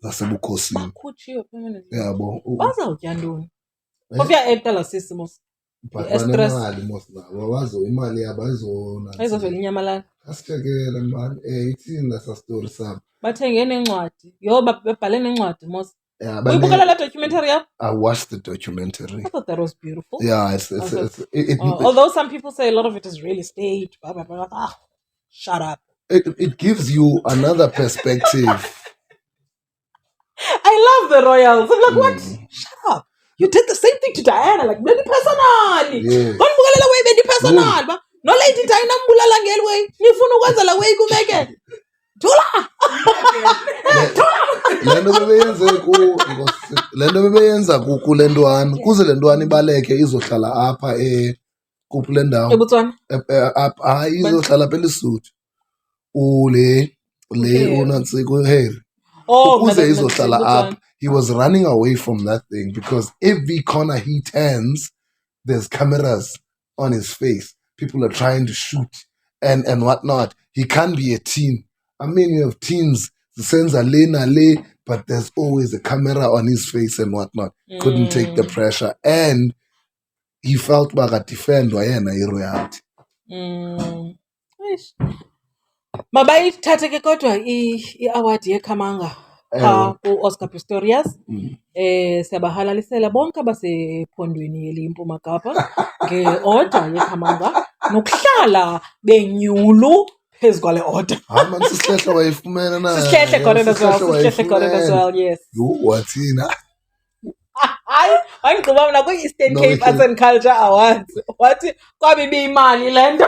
zasebukhosini. Bakhutshiwe permanently. Yabo. Bazawutya ntoni? Kofia etala sisimos. Banemali mos nabo wazo imali yabo ayizovela inyamalala. Asichekele man ithini lesa story sabo. Bathenge nencwadi. Bebhale nencwadi mos. Uyibukela la documentary yabo? I watched the documentary. I thought that was beautiful. Yeah, although some people say a lot of it is really staged. Shut up. It gives you another perspective. I love the royals. I'm like, what? Shut up. You did the same thing to Diana, like, very personal. Yes. Very personal. No lady Diana mbulala ngelwe. Nifuna ukwenza la way kumeke. Thula. Lento bebeyenza kule ndwana kuze le ndwana ibaleke izohlala apha kuphi ndawo eBotswana hayi izohlala phela eSuthu le uNansiko Harry ukuze izohlala apha. He was running away from that thing because every corner he turns there's cameras on his face, people are trying to shoot and whatnot. He can't be a teen. I mean, you have teens, the sense are lay, but there's always a camera on his face and whatnot. Couldn't take the pressure. And he felt like a defend wayena i-royalty. Mabayithathe ke kodwa i-award yeKhamanga pha ku-Oscar Pistorius. Siyabahalalisela bonke abasephondweni eLimpuma Kapa nge-order yeKhamanga nokuhlala benyulu phezu kwale order. Man, Sisihlehle wayifumene na. Sisihlehle got it as well. Sisihlehle got it as well, yes. Wathina. Hayi, wangigqiba mna kwi-Eastern Cape Arts and Culture Awards. Wathi kwabe ibiyimali le nto.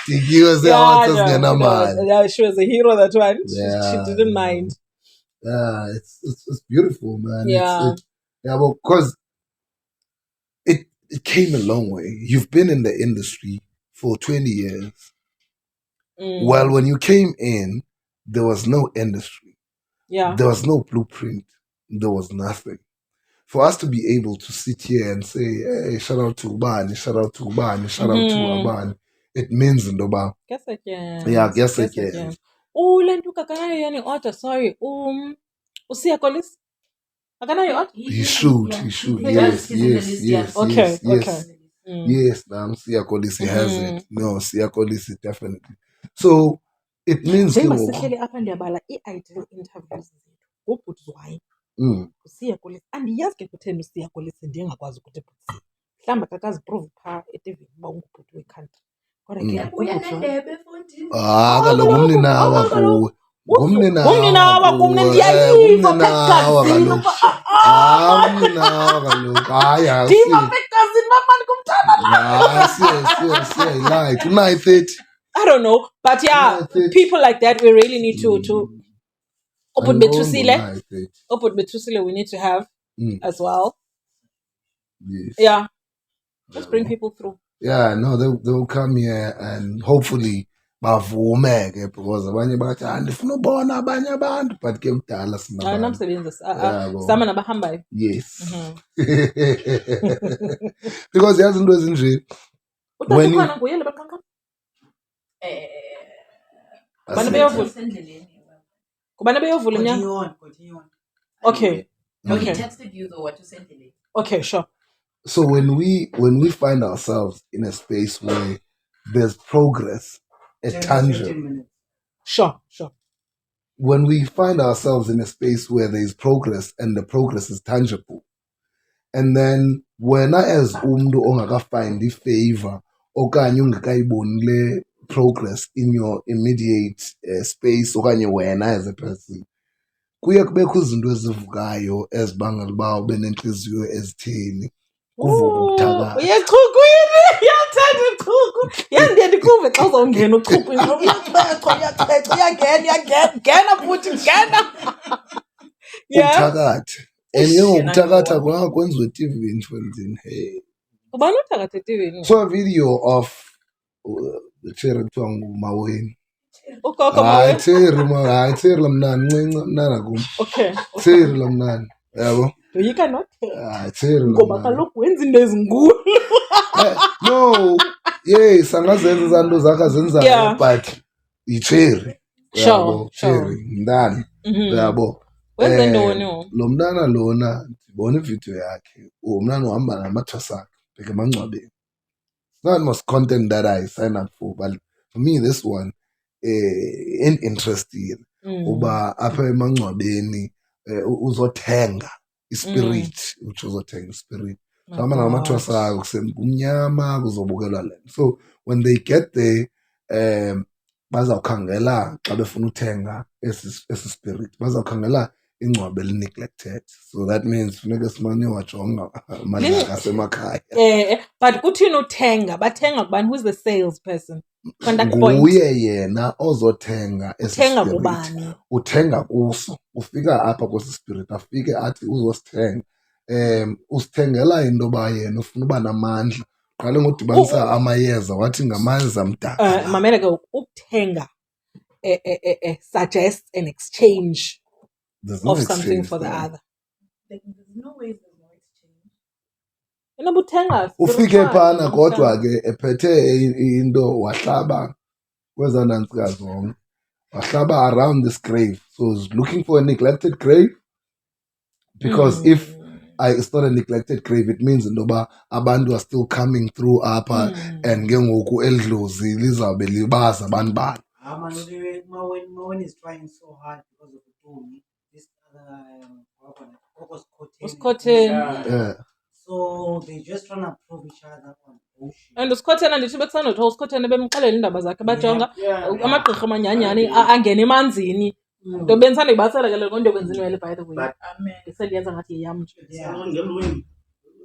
She was yeah, she was a hero that one. Yeah. She didn't mind. Yeah, it's beautiful, man. Yeah. Well, because it came a long way. You've been in the industry for 20 years. Well, when you came in, there was no industry. Yeah. There was no blueprint. There was nothing. For us to be able to sit here and say, hey, shout out to Ubani, shout out to Ubani, shout out to Ubani, it means Ndoba. Guess again. Yeah, guess again. Le nto kakanayo yani order, sorry. Usiya Kolis? Akanayo order? He should. Yes. Okay. Yes, now Siya Kolisi has it. No, Siya Kolisi definitely. So it means sihleli apha ndiyabala i-ideal interviews ngubhutzwayo. Usiya Kolisi. Andiyazi ke kutheni uSiya Kolisi ndingakwazi ukuthi bhutzile. Mhlawumbi akakaziprove phaa eTV uba ungubhuti wekhantri. Kodwa ke uyanendebe Ephondweni. Kaloku umninawa kuwe. Umninawa kumne ndiyayiva phekazini. Umninawa kaloku. Hayi. Ndima phekazini mamani kumthanda. Siya, tonight 30. I don't know, but yeah, people like that we really need to Oput Betusile we need to have as well. Yes. Yeah. Let's bring people through. Yeah, no, they'll come here and hopefully bavumeke because abanye bathi andifuna ubona abanye abantu but ke kudala sinabantu. Namsebenzi sama nabahambayo. Yes. Because yazi into ezinje when you nguyele baqanqa. Kubana beyovula endleleni. Kubana beyovula inyanga. Okay. No, he texted you though what you sent endleleni. Okay, sure. So when we find ourselves in a space where there's progress, a tangible. Sure. When we find ourselves in a space where there is progress and the progress is tangible, and then when as umntu ongakafind favor okanye ungakayiboni le progress in your immediate space okanye wena as a person, kuye kubekho izinto ezivukayo ezibangela uba ube nenhliziyo ezitheni. Uyachuku yini? Uyathanda uchuku. Ndiye ndikuve xa uzawungena uchuku. Uyangena futhi ngena. Uthakathe. And ukuthakatha kwakho kwenziwa eTV Mfondini. Hey. Ubani uthakatha eTV? So a video of the cherry kuthiwa nguMaweni. Ugogo Hayi Cherry lamnani ncinci mnana kum. Okay. Cherry lamnani. Yabo. Doyika not. Cherry. Ngoba kaloku wenza into ezinkulu. No. Yes, angazenza izanto zakhe azenzayo but iCherry. Sure. Cherry mntana. Yabo. Wenze ntoni? Lo mntana lona ndibona ivideo yakhe. Umntana uhamba namathwasa akhe bheke emangcwabeni. It's not most content that I sign up for, but for me this one interesting. Uba apha emangcwabeni uzothenga ispirit, uthi uzothenga ispirit. Hamba namathwasa akhe kusemnyama kuzobukelwa le. So when they get there bazawukhangela xa befuna uthenga esi spirit bazawukhangela ingcwaba eli-neglected. So that means funeka simane wajonga amalanga asemakhaya. But kuthini uthenga? Bathenga kubani? Who's the salesperson? Contact point. Nguye yena ozothenga esi Uthenga spirit. kubani? Uthenga kuso. Ufika apha kwesi spirit afike athi uzosithenga. Usithengela into ba yena ufuna uba namandla. Qale ngodibanisa amayeza wathi ngamayeza mdaka. Mamela ke ukuthenga suggests an exchange of something for the other. There's no way there's no exchange. Inobuthenga. Ufike phana kodwa ke ephethe into wahlaba kwezanantsikazi zonke. Wahlaba around this grave. So he's looking for a neglected grave. Because if it's not a neglected grave, it means indoba abantu are still coming through apha and ke ngoku eldlozi lizawube libaza abantu balo. Mawen is trying so hard because of the Tony. This was cotton. Yeah. So they just trying to prove each other on bullshit. And uScotland ndithi bekusanothi uScotland bemxelela indaba zakhe bajonga amagqirha amanyanyani angena emanzini nto bendisanda ibasela ke le nto kwenzini wele by the way ndisendiyenza ngathi yeyam nje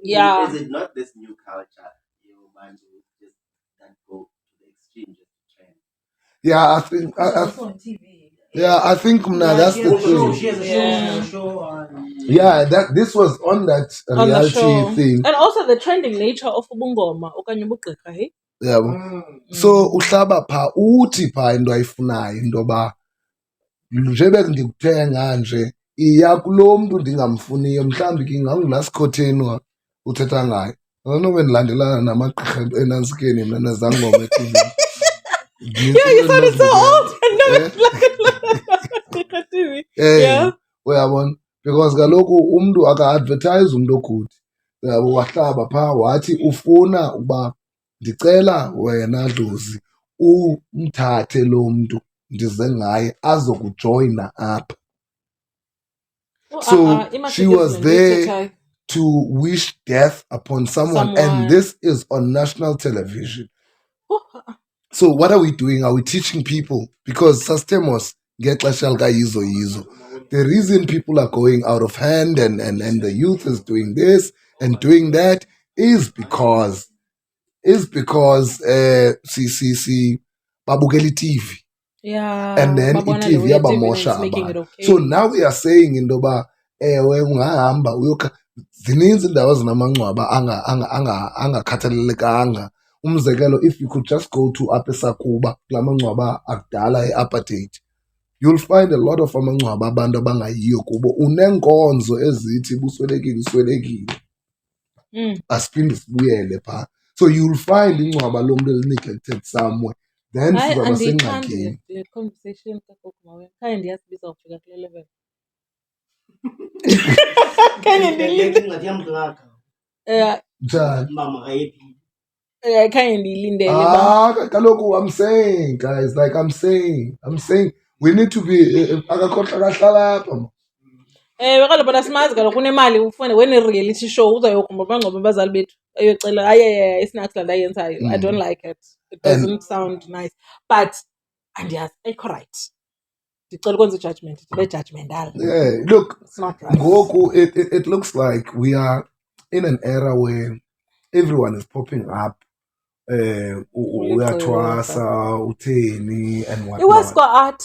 yeah. Is it not this new culture you man just that go to the extreme just to trend? Yeah, I think also on TV. yeah, I think that's the thing. She has a show Yeah, that this was on that reality thing. And also the trending nature of ubungoma okanye ubugqirha, hey? Yeah. So uhlaba pha uthi pha into ayifunayo into ba njebe ndikuthenga nje iya kulo mntu ndingamfuniyo mhlawumbi ke ngangulasikhotheni uthetha ngayo. Anobe ndilandelana namagqirha enansikeni mna nezangoma eTV. Yeah, you sounded so old. Yeah. Uyabona because kaloku umntu aka-advertise umntu okude. Yabo wahlaba pha wathi ufuna uba ndicela wena Dlozi umthathe lo mntu ndize ngaye azokujoyina apha. So she was there to wish death upon someone. And this is on national television. So what are we doing? Are we teaching people? Because Sastemos ngexesha likayizo yizo. The reason people are going out of hand and the youth is doing this and doing that is because babukeli TV. Yeah. And then iTV yabamosha abantu. So now we are saying indoba ewe ungahamba uyoka zininzi indawo zinamangcwaba angakhathalelekanga. Umzekelo, if you could just go to apha eSakuba kula mangcwaba akudala e-apartheid, you'll find a lot of amangcwaba abantu abangayiyo kubo unenkonzo ezithi buswelekile asiphinde sibuyele pha. So you'll find ingcwaba lomuntu eli-neglected somewhere. Then sizaba sengxakini. Le conversation kagogo khaye ndiyazibiza ukufika kule level. Khaye ndiyilindele. Kaloku I'm saying, guys, like I'm saying, we need to be akakhohlwa kahlala lapha. Kaloku bona simazi kaloku kunemali ufune when reality show uzayokhumba bangcoba abazali bethu ayocela aye isnacks la ndayenzayo. I don't like it. It doesn't sound nice. But andiyazi ayikho right. Ndicela ukwenza judgment. Be judgmental. Yeah, look. It's not right. Ngoku it looks like we are in an era where everyone is popping up. ukuThwasa, utheni and what. It was for art.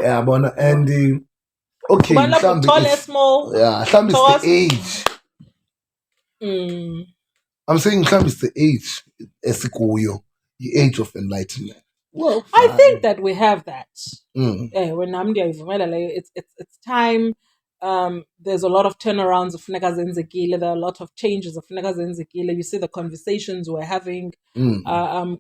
Yeah, but and okay, tall and small. Yeah, it's the age. I'm saying it's the age. Esikuyo, the age of enlightenment. Well, I think that we have that. When it's time. There's a lot of turnarounds of funeka zenzekile. There are a lot of changes of funeka zenzekile. You see the conversations we're having,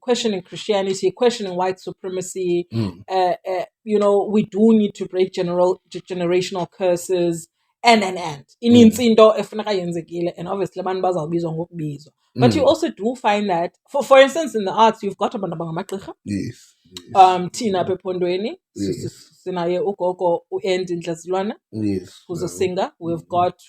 questioning Christianity, questioning white supremacy. We do need to break generational curses and. Inintsi into efuneka yenzekile, and obviously abantu bazawubizwa ngokubizwa. But you also do find that, for instance, in the arts, you've got abantu abangamagqirha. Yes. Thina apha Ephondweni sinaye ugogo uEndi Ndlazilwana, who's a singer. We've got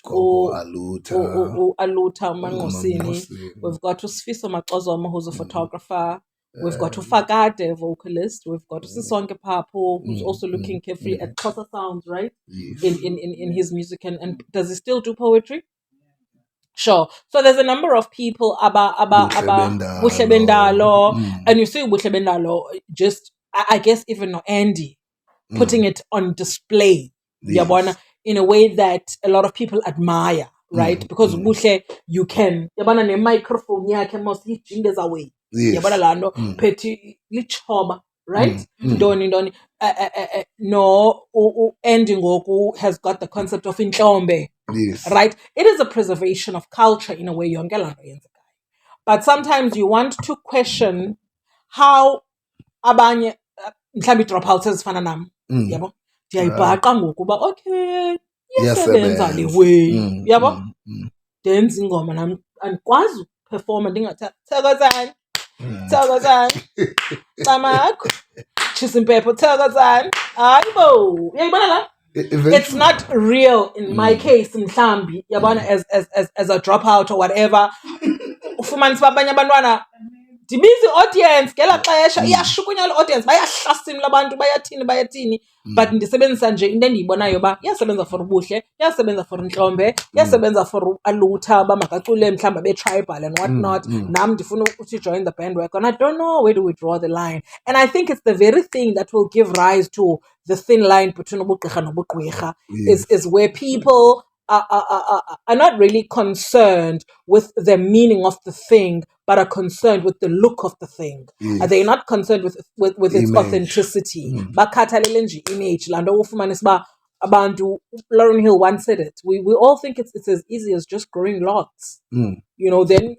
Alutha Mangosini. We've got Sifiso Maxozoma, who's a photographer. We've got Ufakade, a vocalist. We've got Sisonke Papo, who's also looking carefully at Xhosa sounds, right? Yes. In his music, and does he still do poetry? Sure. So there's a number of people Buhlebendalo, and you see Buhlebendalo just, I guess, even Andy putting it on display, yabona, in a way that a lot of people admire, right? Because Buhle, you can yabona ne microphone yakhe must hijindes away. Yabona lando peti lichoba, right? Doni. No, Andy ngoku has got the concept of intlombe. Yes. Right? It is a preservation of culture in a way. But sometimes you want to question how abanye mhlawumbi dropouts ezifana nam. Yabo? Ndiyayibhaqa ngokuba okay, yasebenza le way. Yabo? Ndenza ingoma nam andikwazi ukuperforma ndingatha thokozani. Camakho. It's not real in my case, mhlambi, as a dropout or whatever. Ufumanisa abanye abantwana dibizi audience ngela xesha iyashukunya audience bayahlasela abantu bayathini but ndisebenzisa nje into endiyibonayo ba iyasebenza for ubuhle, iyasebenza for intlombe, iyasebenza for alutha ba makacule mhlamba be-tribal and what not. Nam ndifuna ukuthi join the bandwagon. I don't know where do we draw the line, and I think it's the very thing that will give rise to the thin line between ubugqirha nobugqwirha. Is where people are not really concerned with the meaning of the thing, but are concerned with the look of the thing. Are they not concerned with its authenticity? Bakhathalele nje image. Lando ufumanisa ba abantu, Lauryn Hill once said it. We all think it's as easy as just growing locks. You know, then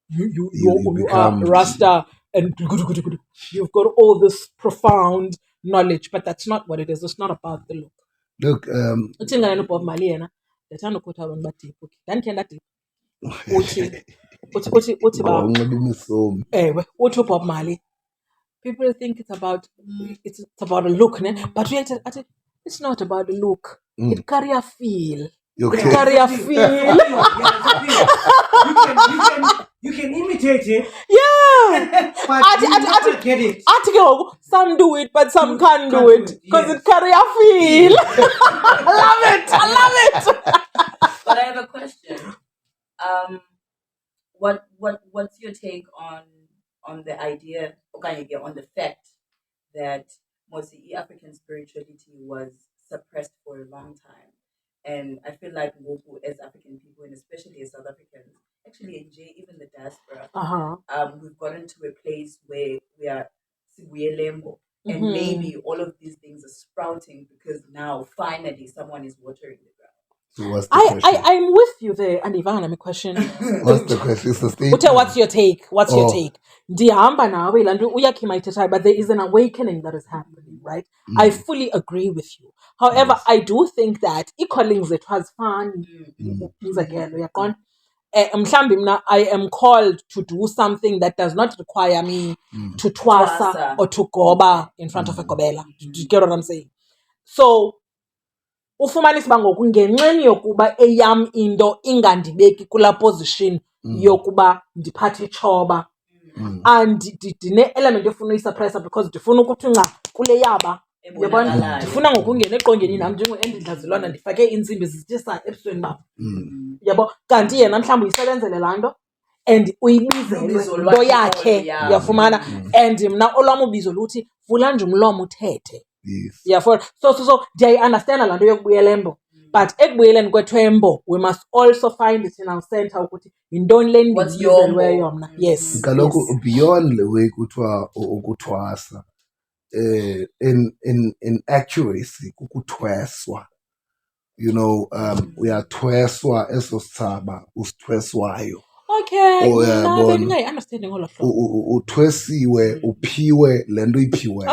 you are Rasta and you've got all this profound knowledge, but that's not what it is. It's not about the look. Look, uthingana noBob Marley yena ndathanda ukuthi abantu badiphu ndandikhe ndadiphu uthi ba ewe uthi uBob Marley, people think it's about a look, ne? But it's not about the look. It carry a feel. Okay. It carry a feel. You can imitate it. Yeah. But you never get it. Some do it, but some can't do it because it carry a feel. I love it. But I have a question. What's your take on the idea, on the fact that mostly African spirituality was suppressed for a long time? And I feel like as African people, and especially as South Africans, actually even the diaspora, we've gotten to a place where we're limbo. And maybe all of these things are sprouting because now finally someone is watering the ground. So what's the question? I'm with you there, and Ivana, my question. What's the question? It's a statement. What's your take? Your take? But there is an awakening that is happening, right? I fully agree with you. However, I do think that equalings it was fun. I am called to do something that does not require me to twasa or to goba in front of a gobela. Do you get what I'm saying? So, ufumanisa bangoku ngenxeni yokuba eyam into ingandibeki kula position yokuba ndiphathe ichoba and ndine-element yofuna uyisuppressa because ndifuna ukuthi nca kule yaba yabona ndifuna ngokungena eqongeni nam njengendidlazilwana ndifake iintsimbi zizitisa ebusweni bam yabo kanti yena mhlawumbi uyisebenzele laa nto and uyibizele nto yakhe yafumana and mna olwam ubizo luthi vula nje umlomo uthethe. Yafuna so ndiyayi-understanda laa nto yokubuyela embo, but ekubuyeleni kwethembo we must also find it in our center ukuthi yintoni le ndiyizelweyo yona. Yes, kaloku beyond le way kuthiwa ukuThwasa, in accuracy ukuThweswa, you know, uyathweswa eso sithaba usithweswayo. Okay, understanding all of that. Uthwesiwe uphiwe le nto iphiweyo.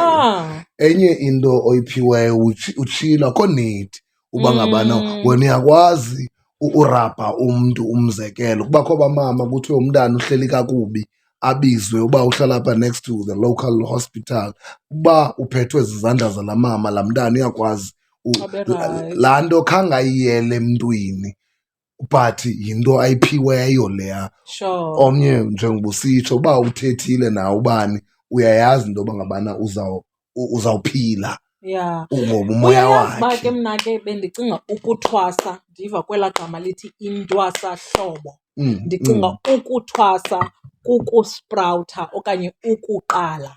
Enye into oyiphiweyo utshila akho need uba ngabana wena uyakwazi urapha umntu, umzekelo kubakho bamama kuthiwe umntana uhleli kakubi abizwe uba uhlala apha next to the local hospital, uba uphethwe zizandla zala mama laa mntana uyakwazi laa nto khange ayiyele emntwini but yinto ayiphiweyo leya. Sure. Omnye njengoba usitsho uba uthethile nawe ubani uyayazi into yoba ngabana uzawuphila. Yeah. Umoya wakhe. Ke mna ke bendicinga ukuThwasa ndiva kwela gama lithi intwasa hlobo. Ndicinga ukuThwasa kukusprouta okanye ukuqala.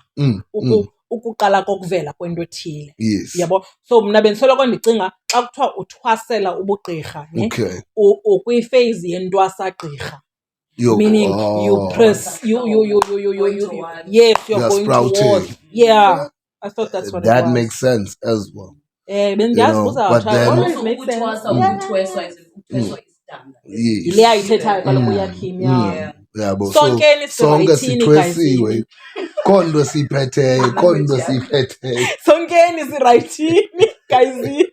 Ukuqala kokuvela kwento ethile. Yes. Yabo, so mna bendisoloko ndicinga xa kuthiwa uthwasela ubugqirha ukwiphase yentwasa gqirha. Meaning you press you yes, you're going towards. Yeah, I thought that's what that it was. makes sense as well. But then Always makes sense. ukuThweswa is standard. Ile ayithethayo kaloku yakhimya. Yabo, sonke sithwesiwe konto siphetheyo konto siphetheyo sonkeni sirayithini gayizini.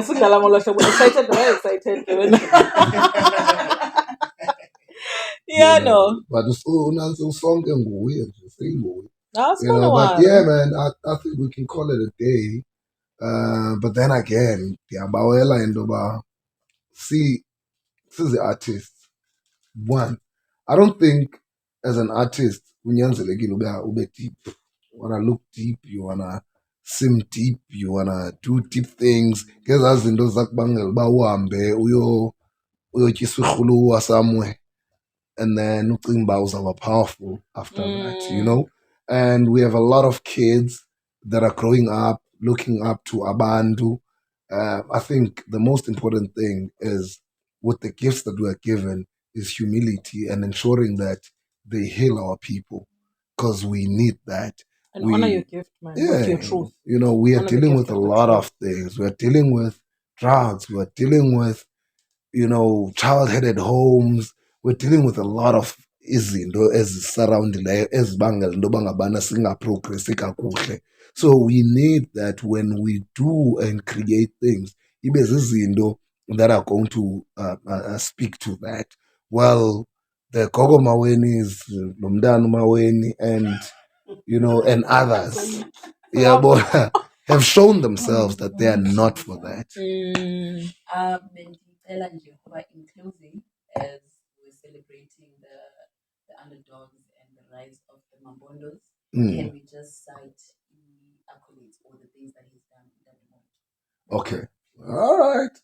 Singala ngolo hlobo excited wena. Yeah, no. But usonke nguye nje seyinguye. That's You know, but yeah, man, I think we can call it a day. But then again, ndiyabawela into yoba see the artist. One, I don't think as an artist unyanzelekile ube deep. You wanna look deep, you wanna sim deep, you wanna do deep things. Ngezaa zinto zakubangela uba uhambe uyotyisa irhuluwa somewhere. And then are powerful after that, you know? And we have a lot of kids that are growing up, looking up to Abantu. I think the most important thing is with the gifts that we are given is humility and ensuring that they heal our people because we need that. And honor your gift, man, with your truth. You know, we are dealing with a lot of things. We're dealing with drugs. We're dealing with, child-headed homes. We're dealing with a lot of izinto ezisarroundileyo ezibangela into yoba ngabana singaprogresi kakuhle. So we need that when we do and create things, ibe zizinto that are going to speak to that. Well, the Gogo Mawenis, Lomdanu Maweni, and others, have shown themselves that they are not for that. In closing, as we're celebrating the underdogs and the rise of the Mambondos, can we just cite the accolades or the things that he's done in that moment? Okay. All right.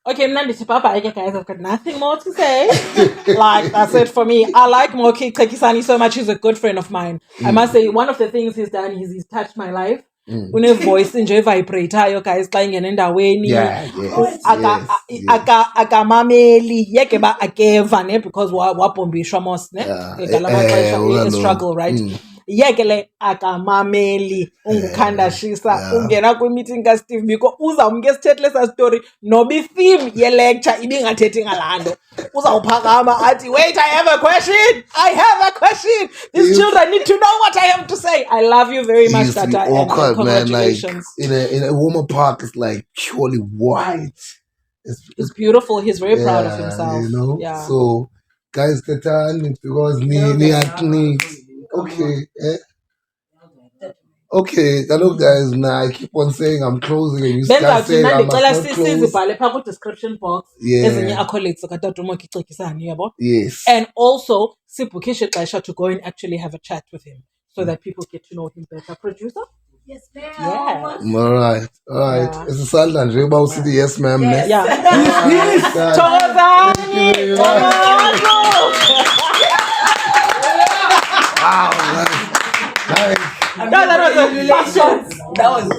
Okay, Papa, guys, I've got nothing more to say. Like, that's it for me. I like Moki Kekisani so much. He's a good friend of mine. I must say, one of the things he's done is he's touched my life. Une voice nje vibrate guys xa ingena endaweni akamameli yeke ba akeva ne because wabhombishwa mos ne ngamaxesha struggle right yeke le akamameli ungukhandashisa ungena kwi-meeting kaSteve Biko uzawumke esithethe sa story noba i-theme ye-lecture ibingathethi ngalaa nto uzawuphakama athi wait, I have a question, these children need to know what I have to say. I love you very much, Tata, and congratulations. Man, like, in a warmer park is like purely white. It's beautiful. He's very proud of himself. You know? Yeah. So guys, Tata, because ni okay. Okay, hello guys. Now I keep on saying I'm closing, and you start saying I must not close. Description box. Yeah. Yes. And also, Sipukishe Kaisha to go and actually have a chat with him so that people get to know him better. Producer? Yes, ma'am. Yeah. All right. Yeah. It's a Saldan Reba City. Yes, ma'am. Yes. Yeah. Wow. Nice. That was a passion. That was